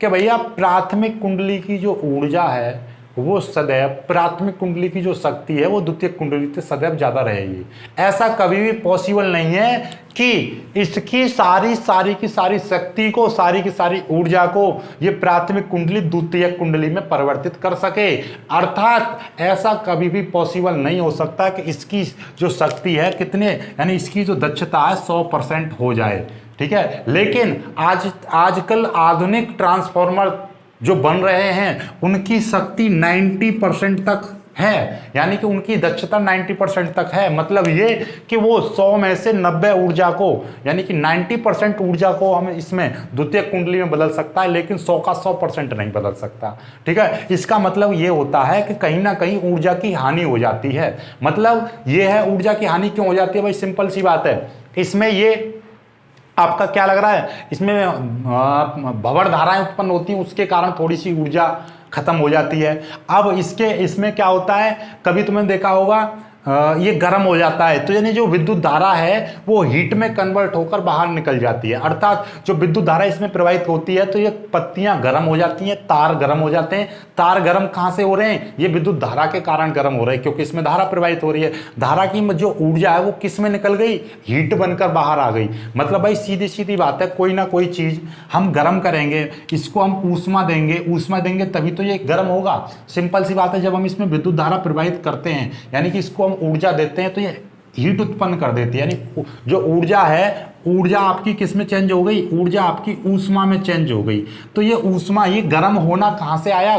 कि भैया प्राथमिक कुंडली की जो ऊर्जा है वो सदैव, प्राथमिक कुंडली की जो शक्ति है वो द्वितीय कुंडली से सदैव ज्यादा रहेगी। ऐसा कभी भी पॉसिबल नहीं है कि इसकी सारी की सारी शक्ति को, सारी की सारी ऊर्जा को ये प्राथमिक कुंडली द्वितीय कुंडली में परिवर्तित कर सके। अर्थात ऐसा कभी भी पॉसिबल नहीं हो सकता कि इसकी जो शक्ति है कितने, यानी इसकी जो दक्षता है 100% हो जाए। ठीक है, लेकिन आजकल आधुनिक ट्रांसफार्मर जो बन रहे हैं उनकी शक्ति 90% तक है, यानी कि उनकी दक्षता 90% तक है। मतलब ये कि वो 100 में से 90 ऊर्जा को, यानी कि 90% ऊर्जा को हम इसमें द्वितीय कुंडली में बदल सकता है, लेकिन 100 का 100% नहीं बदल सकता। ठीक है, इसका मतलब ये होता है कि कहीं ना कहीं ऊर्जा की हानि हो जाती है। मतलब ये है, ऊर्जा की हानि क्यों हो जाती है भाई? सिंपल सी बात है, इसमें ये आपका क्या लग रहा है, इसमें भंवर धाराएं उत्पन्न होती हैं, उसके कारण थोड़ी सी ऊर्जा खत्म हो जाती है। अब इसमें क्या होता है, कभी तुमने देखा होगा ये गर्म हो जाता है, तो यानी जो विद्युत धारा है वो हीट में कन्वर्ट होकर बाहर निकल जाती है। अर्थात जो विद्युत धारा इसमें प्रवाहित होती है तो ये पत्तियां गर्म हो जाती हैं, तार गर्म हो जाते हैं। तार गर्म कहां से हो रहे हैं? ये विद्युत धारा के कारण गर्म हो रहे हैं, क्योंकि इसमें धारा प्रवाहित हो रही है। धारा की जो ऊर्जा है वो किस में निकल गई? हीट बनकर बाहर आ गई। मतलब भाई सीधी सीधी बात है, कोई ना कोई चीज हम गर्म करेंगे, इसको हम ऊष्मा देंगे तभी तो ये गर्म होगा। सिंपल सी बात है, जब हम इसमें विद्युत धारा प्रवाहित करते हैं, यानी कि इसको हम ऊर्जा देते हैं, तो ये हीट उत्पन्न कर देती है। यानी जो ऊर्जा है, ऊर्जा आपकी किस में चेंज हो गई? ऊर्जा आपकी ऊष्मा में चेंज हो गई। तो ये ऊष्मा, ये गर्म होना कहां से आया?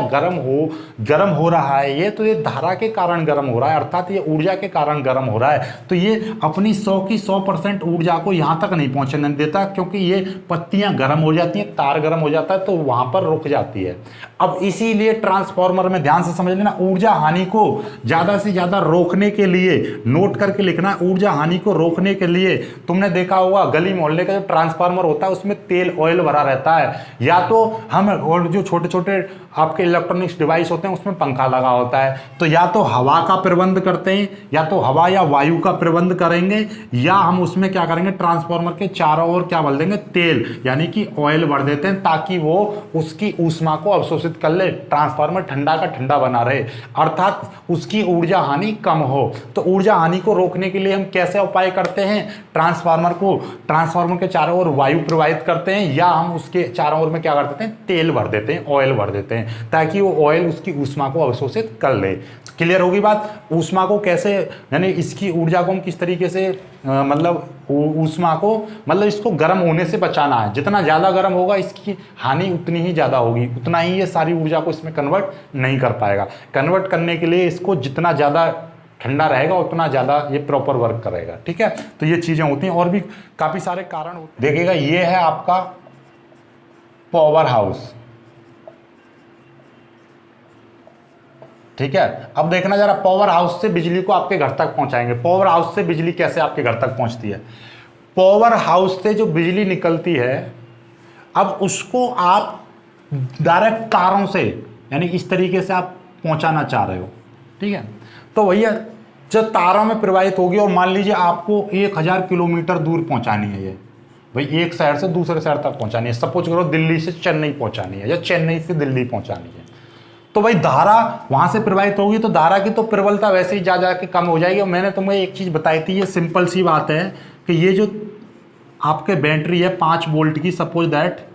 गर्म हो रहा है ये, तो ये धारा के कारण गर्म हो रहा है, अर्थात ये ऊर्जा के कारण गर्म हो रहा है। तो ये अपनी 100 की 100% ऊर्जा को यहां तक नहीं पहुंचने देता, क्योंकि ये पत्तियां गर्म हो जाती हैं, तार गर्म हो जाता है, तो वहां पर रुक जाती है। अब इसीलिए ट्रांसफार्मर में ध्यान से समझ लेना, ऊर्जा हानि को ज्यादा से ज्यादा रोकने के लिए, नोट करके लिखना, ऊर्जा हानि को रोकने के लिए तुमने देखा होगा गली मोहल्ले का जो ट्रांसफार्मर होता है उसमें तेल ऑयल भरा रहता है, या तो हम, और जो छोटे छोटे आपके इलेक्ट्रॉनिक्स डिवाइस होते हैं उसमें पंखा लगा होता है, तो या तो हवा का प्रबंध करते हैं, या तो हवा या वायु का प्रबंध करेंगे, या हम उसमें क्या करेंगे, ट्रांसफार्मर के चारों ओर क्या भर देंगे? तेल, यानी कि ऑयल भर देते हैं, ताकि वो उसकी ऊष्मा को अवशोषित कर ले, ट्रांसफार्मर ठंडा का ठंडा बना रहे, अर्थात उसकी ऊर्जा हानि कम हो। तो ऊर्जा हानि को रोकने के लिए हम कैसे उपाय करते हैं? ट्रांसफार्मर के चारों ओर वायु प्रवाहित करते हैं, या हम उसके चारों ओर में क्या कर देते हैं? तेल भर देते हैं, ऑयल भर देते हैं, ताकि वो ऑयल उसकी ऊष्मा को अवशोषित कर ले। क्लियर होगी बात? ऊष्मा को कैसे, यानी इसकी ऊर्जा को हम किस तरीके से, मतलब ऊष्मा को, मतलब इसको गर्म होने से बचाना है। जितना ज़्यादा गर्म होगा इसकी हानि उतनी ही ज़्यादा होगी, उतना ही ये सारी ऊर्जा को इसमें कन्वर्ट नहीं कर पाएगा। कन्वर्ट करने के लिए इसको जितना ज़्यादा ठंडा रहेगा उतना ज़्यादा ये प्रॉपर वर्क करेगा। ठीक है, तो ये चीज़ें होती हैं, और भी काफ़ी सारे कारण होते हैं। देखिएगा, ये है आपका पावर हाउस। ठीक है, अब देखना जरा, पावर हाउस से बिजली को आपके घर तक पहुंचाएंगे। पावर हाउस से बिजली कैसे आपके घर तक पहुंचती है? पावर हाउस से जो बिजली निकलती है, अब उसको आप डायरेक्ट तारों से, यानी इस तरीके से आप पहुंचाना चाह रहे हो। ठीक है, तो भैया जब तारों में प्रवाहित होगी, और मान लीजिए आपको 1000 किलोमीटर दूर पहुंचानी है, ये भाई एक शहर से दूसरे शहर तक पहुंचानी है, सपोज करो दिल्ली से चेन्नई पहुंचानी है, या चेन्नई से दिल्ली पहुंचानी है, तो भाई धारा वहां से प्रवाहित होगी, तो धारा की तो प्रबलता वैसे ही जा जाके कम हो जाएगी। और मैंने तुम्हें एक चीज बताई थी, ये सिंपल सी बात है कि ये जो आपके बैटरी है 5 वोल्ट की, सपोज दैट,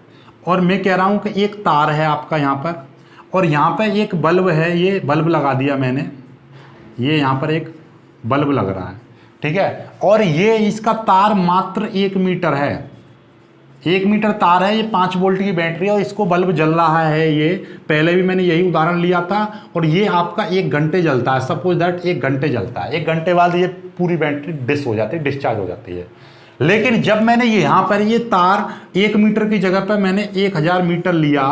और मैं कह रहा हूं कि एक तार है आपका यहाँ पर, और यहाँ पर एक बल्ब है, ये बल्ब लगा दिया मैंने, ये यहाँ पर एक बल्ब लग रहा है। ठीक है, और ये इसका तार मात्र 1 मीटर है, 1 मीटर तार है, ये 5 वोल्ट की बैटरी है, और इसको बल्ब जल रहा है। ये पहले भी मैंने यही उदाहरण लिया था, और ये आपका 1 घंटे जलता है, सपोज दैट 1 घंटे जलता है। 1 घंटे बाद ये पूरी बैटरी डिस्चार्ज हो जाती है। लेकिन जब मैंने यहाँ पर ये तार 1 मीटर की जगह पर मैंने 1000 मीटर लिया,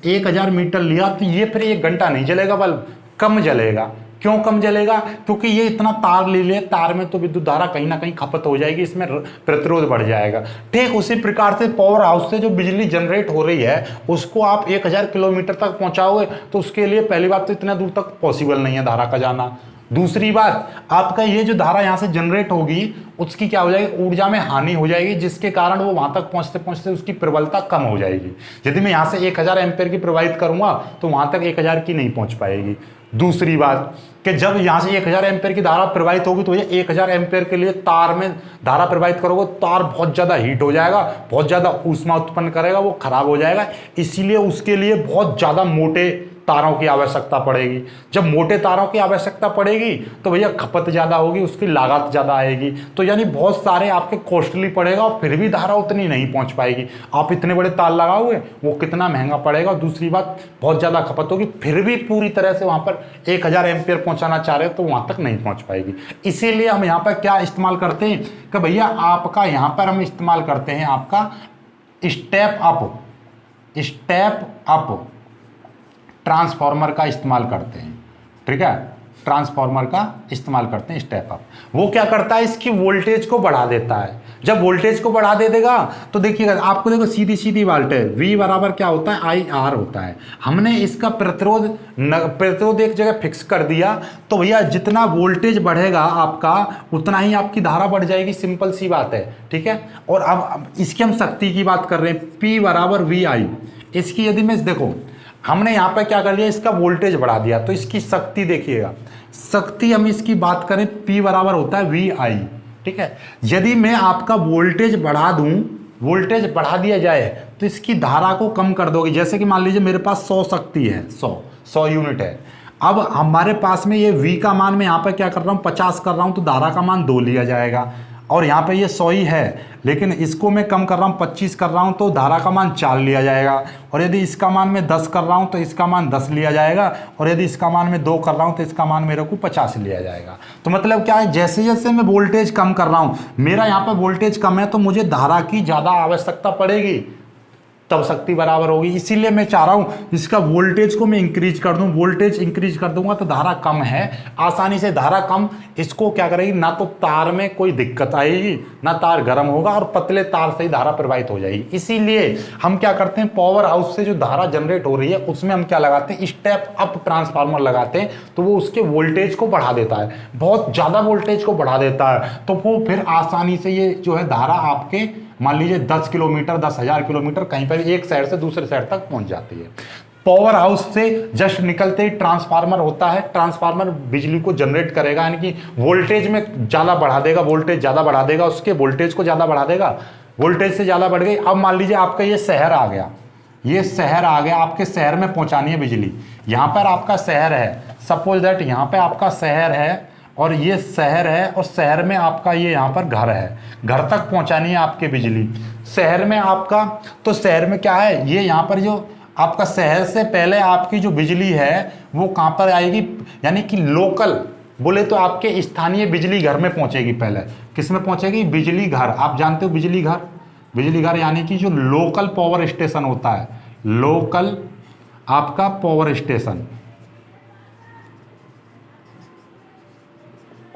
1000 मीटर लिया, तो ये फिर 1 घंटा नहीं जलेगा, बल्ब कम जलेगा। क्यों कम जलेगा? क्योंकि ये इतना तार ले ले, तार में तो विद्युत धारा कहीं ना कहीं खपत हो जाएगी, इसमें प्रतिरोध बढ़ जाएगा। ठीक उसी प्रकार से पावर हाउस से जो बिजली जनरेट हो रही है उसको आप 1000 किलोमीटर तक पहुंचाओगे तो उसके लिए पहली बात तो इतना दूर तक पॉसिबल नहीं है धारा का जाना। दूसरी बात, आपका ये जो धारा यहाँ से जनरेट होगी उसकी क्या हो जाएगी, ऊर्जा में हानि हो जाएगी, जिसके कारण वो वहां तक पहुंचते पहुंचते उसकी प्रबलता कम हो जाएगी। यदि मैं यहाँ से 1000 एम्पेयर की प्रवाहित करूंगा तो वहां तक 1000 की नहीं पहुंच पाएगी। दूसरी बात कि जब यहाँ से 1000 एम्पेयर की धारा प्रवाहित होगी तो ये 1000 एम्पेयर के लिए तार में धारा प्रवाहित करोगे, तार बहुत ज़्यादा हीट हो जाएगा, बहुत ज़्यादा ऊष्मा उत्पन्न करेगा, वो खराब हो जाएगा। इसीलिए उसके लिए बहुत ज़्यादा मोटे तारों की आवश्यकता पड़ेगी। जब मोटे तारों की आवश्यकता पड़ेगी तो भैया खपत ज़्यादा होगी, उसकी लागत ज़्यादा आएगी, तो यानी बहुत सारे आपके कॉस्टली पड़ेगा और फिर भी धारा उतनी नहीं पहुंच पाएगी। आप इतने बड़े तार लगाओगे वो कितना महंगा पड़ेगा, दूसरी बात बहुत ज़्यादा खपत होगी, फिर भी पूरी तरह से वहाँ पर 1000 एम्पियर पहुँचाना चाह रहे हो तो वहाँ तक नहीं पहुँच पाएगी। इसीलिए हम यहाँ पर क्या इस्तेमाल करते हैं कि भैया आपका यहाँ पर हम इस्तेमाल करते हैं आपका स्टेप अप ट्रांसफार्मर का इस्तेमाल करते हैं। ठीक है, ट्रांसफार्मर का इस्तेमाल करते हैं स्टेप अप। वो क्या करता है, इसकी वोल्टेज को बढ़ा देता है। जब वोल्टेज को बढ़ा दे देगा तो देखिएगा आपको, देखो सीधी सीधी बात है, V बराबर क्या होता है, IR होता है। हमने इसका प्रतिरोध एक जगह फिक्स कर दिया तो भैया जितना वोल्टेज बढ़ेगा आपका उतना ही आपकी धारा बढ़ जाएगी, सिंपल सी बात है। ठीक है, और अब इसकी हम शक्ति की बात कर रहे हैं, P बराबर VI। इसकी यदि मैं देखो हमने यहाँ पर क्या कर लिया, इसका वोल्टेज बढ़ा दिया तो इसकी शक्ति देखिएगा, शक्ति हम इसकी बात करें P बराबर होता है VI। ठीक है, यदि मैं आपका वोल्टेज बढ़ा दूं, वोल्टेज बढ़ा दिया जाए तो इसकी धारा को कम कर दोगे। जैसे कि मान लीजिए मेरे पास 100 शक्ति है, 100 यूनिट है। अब हमारे पास में ये V का मान मैं यहाँ पर क्या कर रहा हूँ, 50 कर रहा हूँ तो धारा का मान 2 लिया जाएगा। और यहाँ पे ये 100 ही है, लेकिन इसको मैं कम कर रहा हूँ, 25 कर रहा हूँ तो धारा का मान 4 लिया जाएगा। और यदि इसका मान मैं 10 कर रहा हूँ तो इसका मान 10 लिया जाएगा। और यदि इसका मान मैं 2 कर रहा हूँ तो इसका मान मेरे को 50 लिया जाएगा। तो मतलब क्या है, जैसे जैसे मैं वोल्टेज कम कर रहा हूँ, मेरा यहाँ पर वोल्टेज कम है तो मुझे धारा की ज़्यादा आवश्यकता पड़ेगी, तब शक्ति बराबर होगी। इसीलिए मैं चाह रहा हूं इसका वोल्टेज को मैं इंक्रीज कर दूं। वोल्टेज इंक्रीज कर दूंगा तो धारा कम है, आसानी से धारा कम, इसको क्या करेगी, ना तो तार में कोई दिक्कत आएगी, ना तार गर्म होगा और पतले तार से ही धारा प्रवाहित हो जाएगी। इसीलिए हम क्या करते हैं, पावर हाउस से जो धारा जनरेट हो रही है उसमें हम क्या लगाते हैं, स्टेप अप ट्रांसफार्मर लगाते हैं। तो वो उसके वोल्टेज को बढ़ा देता है, बहुत ज़्यादा वोल्टेज को बढ़ा देता है। तो वो फिर आसानी से ये जो है धारा आपके मान लीजिए 10 किलोमीटर 10,000 किलोमीटर कहीं पर एक शहर से दूसरे शहर तक पहुंच जाती है। पावर हाउस से जस्ट निकलते ही ट्रांसफार्मर होता है, ट्रांसफार्मर बिजली को जनरेट करेगा, यानी कि वोल्टेज में ज़्यादा बढ़ा देगा, वोल्टेज ज़्यादा बढ़ा देगा, उसके वोल्टेज को ज़्यादा बढ़ा देगा, वोल्टेज से ज़्यादा बढ़ गई। अब मान लीजिए आपका ये शहर आ गया, ये शहर आ गया, आपके शहर में पहुँचानी है बिजली। यहाँ पर आपका शहर है, सपोज दैट यहाँ पर आपका शहर है और ये शहर है और शहर में आपका ये यहाँ पर घर है, घर तक पहुँचानी है आपके बिजली शहर में आपका। तो शहर में क्या है, ये यहाँ पर जो आपका शहर से पहले आपकी जो बिजली है वो कहाँ पर आएगी, यानी कि लोकल बोले तो आपके स्थानीय बिजली घर में पहुँचेगी। पहले किस में पहुँचेगी, बिजली घर। आप जानते हो बिजली घर, बिजली घर यानी कि जो लोकल पावर स्टेशन होता है, लोकल आपका पावर स्टेशन,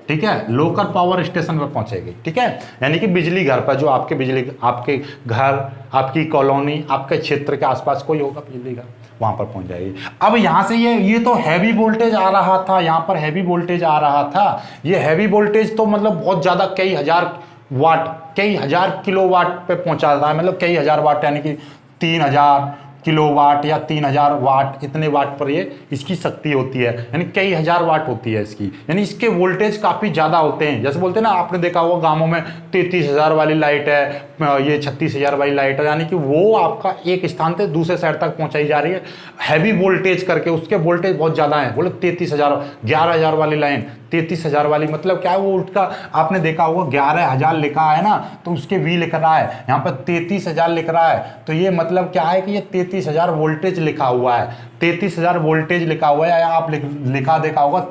ठीक है, लोकल पावर स्टेशन पर पहुंचेगी। ठीक है, यानी कि बिजली घर पर, जो आपके बिजली, आपके घर, आपकी कॉलोनी, आपके क्षेत्र के आसपास कोई होगा बिजली घर, वहां पर पहुंच जाएगी। अब यहां से ये तो हैवी वोल्टेज आ रहा था, यहां पर हैवी वोल्टेज आ रहा था। ये हैवी वोल्टेज तो मतलब बहुत ज्यादा, कई हजार वाट, कई हजार किलोवाट पे पहुंचा रहा है, मतलब कई हजार वाट, यानी कि 3000 किलोवाट या 3000 वाट, इतने वाट पर ये इसकी शक्ति होती है, यानी कई हजार वाट होती है इसकी, यानी इसके वोल्टेज काफ़ी ज़्यादा होते हैं। जैसे बोलते हैं ना, आपने देखा होगा गांवों में 33,000 वाली लाइट है, ये 36,000 वाली लाइट है, यानी कि वो आपका एक स्थान से दूसरे शहर तक पहुंचाई जा रही है हैवी वोल्टेज करके, उसके वोल्टेज बहुत ज़्यादा है। बोले 33,000, 11,000 वाली लाइन, 33,000 वाली, मतलब क्या है वो उसका आपने देखा होगा 11,000 लिखा है ना, तो उसके V लिख रहा है, यहाँ पर 33,000 लिख रहा है, तो ये मतलब क्या है कि ये 33,000 वोल्टेज लिखा हुआ है, 33,000 वोल्टेज लिखा हुआ है। या आप लिखा देखा होगा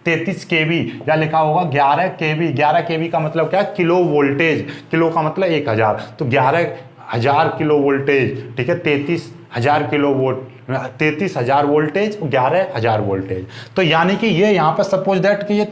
33 kV, या लिखा होगा 11 kV। 11 kV का मतलब क्या है, किलो वोल्टेज, किलो का मतलब 1000, तो 11,000 किलो वोल्टेज, ठीक है, 33,000 किलो वोल्ट 33,000 वोल्टेज, 11,000 वोल्टेज। तो यानी कि ये यहाँ पर सपोज दैट कि ये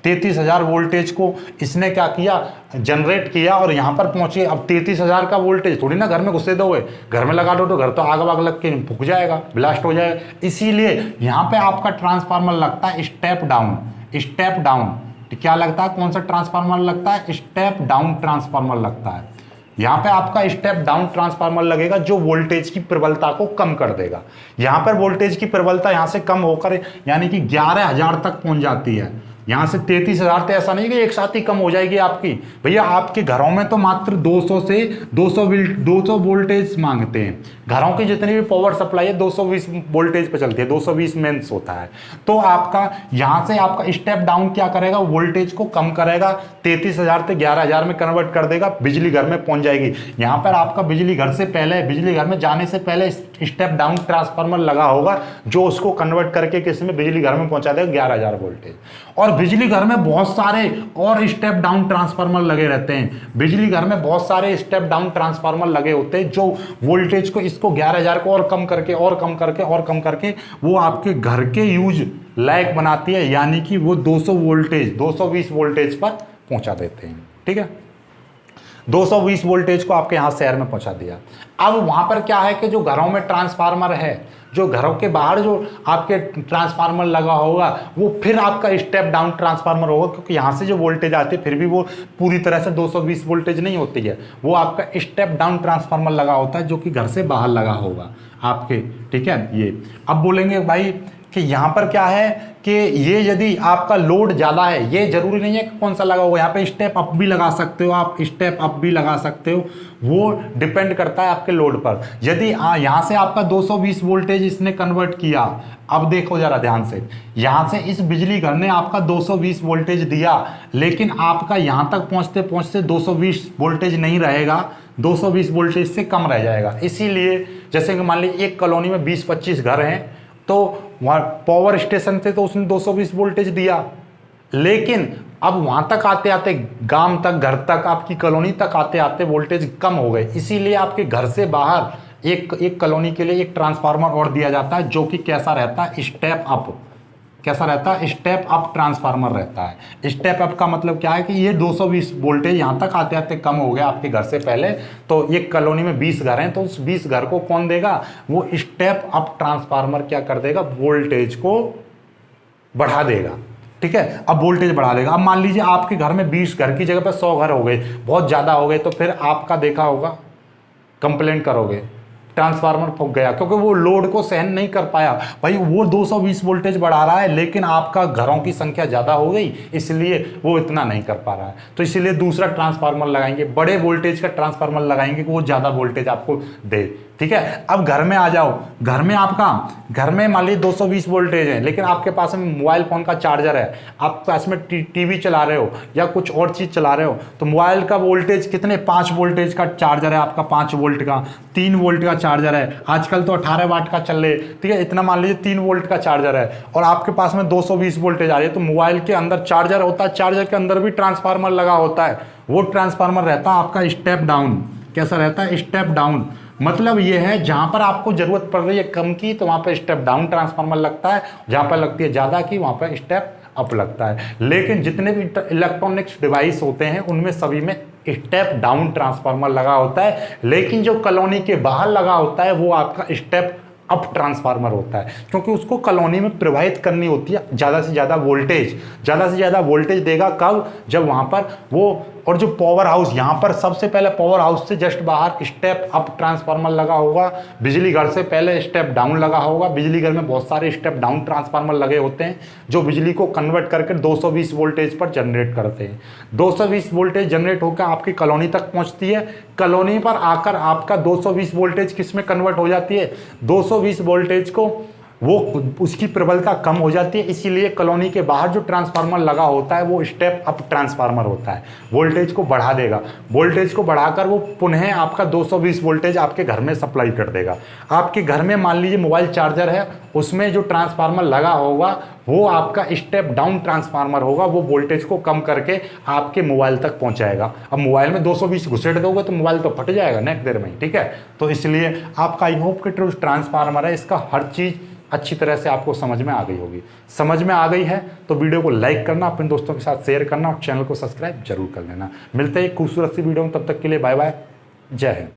33,000 वोल्टेज को इसने क्या किया, जनरेट किया और यहाँ पर पहुंचे। अब 33,000 का वोल्टेज थोड़ी ना घर में घुसे दोगे, घर में लगा दो तो घर तो आग वाग लग के फूक जाएगा, ब्लास्ट हो जाएगा। इसीलिए यहाँ पे आपका ट्रांसफार्मर लगता है स्टेप डाउन। क्या लगता है, कौन सा ट्रांसफार्मर लगता है, स्टेप डाउन ट्रांसफार्मर लगता है। यहाँ पे आपका स्टेप डाउन ट्रांसफार्मर लगेगा जो वोल्टेज की प्रबलता को कम कर देगा। यहाँ पर वोल्टेज की प्रबलता यहाँ से कम होकर यानी कि 11,000 तक पहुंच जाती है। यहाँ से 33,000 तो ऐसा नहीं कि एक साथ ही कम हो जाएगी आपकी। भैया आपके घरों में तो मात्र 200 से 200 वोल्टेज मांगते हैं। घरों की जितनी भी पावर सप्लाई है 220 वोल्टेज पे चलती है, 220 मेंस होता है। तो आपका यहाँ से आपका स्टेप डाउन क्या करेगा, वोल्टेज को कम करेगा, 33,000 से 11,000 में कन्वर्ट कर देगा, बिजली घर में पहुंच जाएगी। यहाँ पर आपका बिजली घर में जाने से पहले स्टेप डाउन ट्रांसफार्मर लगा होगा जो उसको कन्वर्ट करके किसी में बिजली घर में पहुंचा देगा 11,000 वोल्टेज। और बिजली घर में बहुत सारे और स्टेप डाउन ट्रांसफार्मर लगे रहते हैं। बिजली घर में बहुत सारे स्टेप डाउन ट्रांसफार्मर लगे होते हैं जो वोल्टेज को इसको 11,000 को और कम करके वो आपके घर के यूज लायक बनाती है, यानी कि वो 220 वोल्टेज पर पहुंचा देते हैं। ठीक है, 220 वोल्टेज को आपके यहाँ शहर में पहुंचा दिया। अब वहां पर क्या है कि जो घरों में ट्रांसफार्मर है, जो घरों के बाहर जो आपके ट्रांसफार्मर लगा होगा वो फिर आपका स्टेप डाउन ट्रांसफार्मर होगा, क्योंकि यहाँ से जो वोल्टेज आती है फिर भी वो पूरी तरह से 220 वोल्टेज नहीं होती है, वो आपका स्टेप डाउन ट्रांसफार्मर लगा होता है जो कि घर से बाहर लगा होगा आपके। ठीक है, ये अब बोलेंगे भाई कि यहाँ पर क्या है कि ये यदि आपका लोड ज़्यादा है, ये जरूरी नहीं है कि कौन सा लगा हुआ, यहाँ पे स्टेप अप भी लगा सकते हो आप, स्टेप अप भी लगा सकते हो, वो डिपेंड करता है आपके लोड पर। यदि यहाँ से आपका 220 वोल्टेज इसने कन्वर्ट किया, अब देखो जरा ध्यान से, यहाँ से इस बिजली घर ने आपका 220 वोल्टेज दिया, लेकिन आपका यहाँ तक पहुँचते पहुँचते 220 वोल्टेज नहीं रहेगा, 220 वोल्टेज से कम रह जाएगा। इसीलिए जैसे कि मान लीजिए एक कॉलोनी में 20-25 घर हैं, तो वहाँ पावर स्टेशन से तो उसने 220 वोल्टेज दिया, लेकिन अब वहाँ तक आते आते गांव तक, घर तक, आपकी कॉलोनी तक आते आते वोल्टेज कम हो गए। इसीलिए आपके घर से बाहर एक कॉलोनी के लिए एक ट्रांसफार्मर और दिया जाता है जो कि कैसा रहता है, स्टेप अप। कैसा रहता है, स्टेप अप ट्रांसफार्मर रहता है। स्टेप अप का मतलब क्या है कि ये 220 वोल्टेज यहाँ तक आते आते कम हो गया आपके घर से पहले, तो एक कॉलोनी में 20 घर हैं, तो उस 20 घर को कौन देगा, वो स्टेप अप ट्रांसफार्मर क्या कर देगा, वोल्टेज को बढ़ा देगा। ठीक है, अब वोल्टेज बढ़ा देगा। अब मान लीजिए आपके घर में 20 घर की जगह पर 100 घर हो गए, बहुत ज़्यादा हो गए, तो फिर आपका देखा होगा कंप्लेन करोगे, ट्रांसफार्मर फूक गया, क्योंकि वो लोड को सहन नहीं कर पाया। भाई वो 220 वोल्टेज बढ़ा रहा है, लेकिन आपका घरों की संख्या ज़्यादा हो गई, इसलिए वो इतना नहीं कर पा रहा है, तो इसीलिए दूसरा ट्रांसफार्मर लगाएंगे, बड़े वोल्टेज का ट्रांसफार्मर लगाएंगे कि वो ज़्यादा वोल्टेज आपको दे। ठीक है, अब घर में आ जाओ, घर में मान लीजिए 220 वोल्टेज है, लेकिन आपके पास में मोबाइल फ़ोन का चार्जर है, आप पास में टीवी चला रहे हो या कुछ और चीज़ चला रहे हो, तो मोबाइल का वोल्टेज कितने, 5 वोल्टेज का चार्जर है आपका, 5 वोल्ट का, 3 वोल्ट का चार्जर है, आजकल तो 18 वाट का चल रहे। ठीक है, इतना मान लीजिए 3 वोल्ट का चार्जर है और आपके पास में 220 वोल्टेज आ रही है, तो मोबाइल के अंदर चार्जर होता है, चार्जर के अंदर भी ट्रांसफार्मर लगा होता है, वो ट्रांसफार्मर रहता है आपका स्टेप डाउन। कैसा रहता है, स्टेप डाउन। मतलब ये है जहां पर आपको जरूरत पड़ रही है कम की, तो वहां पर स्टेप डाउन ट्रांसफार्मर लगता है, जहां पर लगती है ज्यादा की, वहां पर स्टेप अप लगता है। लेकिन जितने भी इलेक्ट्रॉनिक्स डिवाइस होते हैं उनमें सभी में स्टेप डाउन ट्रांसफार्मर लगा होता है, लेकिन जो कॉलोनी के बाहर लगा होता है वो आपका स्टेप अप ट्रांसफार्मर होता है, क्योंकि उसको कॉलोनी में प्रवाहित करनी होती है ज़्यादा से ज़्यादा वोल्टेज देगा कब, जब वहाँ पर वो, और जो पावर हाउस, यहाँ पर सबसे पहले पावर हाउस से जस्ट बाहर स्टेप अप ट्रांसफार्मर लगा होगा, बिजली घर से पहले स्टेप डाउन लगा होगा। बिजली घर में बहुत सारे स्टेप डाउन ट्रांसफार्मर लगे होते हैं जो बिजली को कन्वर्ट करके 220 वोल्टेज पर जनरेट करते हैं। 220 वोल्टेज जनरेट होकर आपकी कॉलोनी तक पहुँचती है, कॉलोनी पर आकर आपका 220 वोल्टेज किस में कन्वर्ट हो जाती है, 220 वोल्टेज को वो उसकी प्रबलता कम हो जाती है, इसीलिए कॉलोनी के बाहर जो ट्रांसफार्मर लगा होता है वो स्टेप अप ट्रांसफार्मर होता है, वोल्टेज को बढ़ा देगा। वोल्टेज को बढ़ाकर वो पुनः आपका 220 वोल्टेज आपके घर में सप्लाई कर देगा। आपके घर में मान लीजिए मोबाइल चार्जर है, उसमें जो ट्रांसफार्मर लगा होगा वो आपका स्टेप डाउन ट्रांसफार्मर होगा, वो वोल्टेज को कम करके आपके मोबाइल तक पहुंचाएगा। अब मोबाइल में 220 घुसेड़ दोगे तो मोबाइल तो फट जाएगा नेक देर में, ठीक है। तो इसलिए आपका आई होप कि जो ट्रांसफार्मर है इसका हर चीज़ अच्छी तरह से आपको समझ में आ गई होगी। समझ में आ गई है तो वीडियो को लाइक करना, अपने दोस्तों के साथ शेयर करना और चैनल को सब्सक्राइब जरूर कर लेना। मिलते हैं एक खूबसूरत सी वीडियो में, तब तक के लिए बाय बाय, जय हिंद।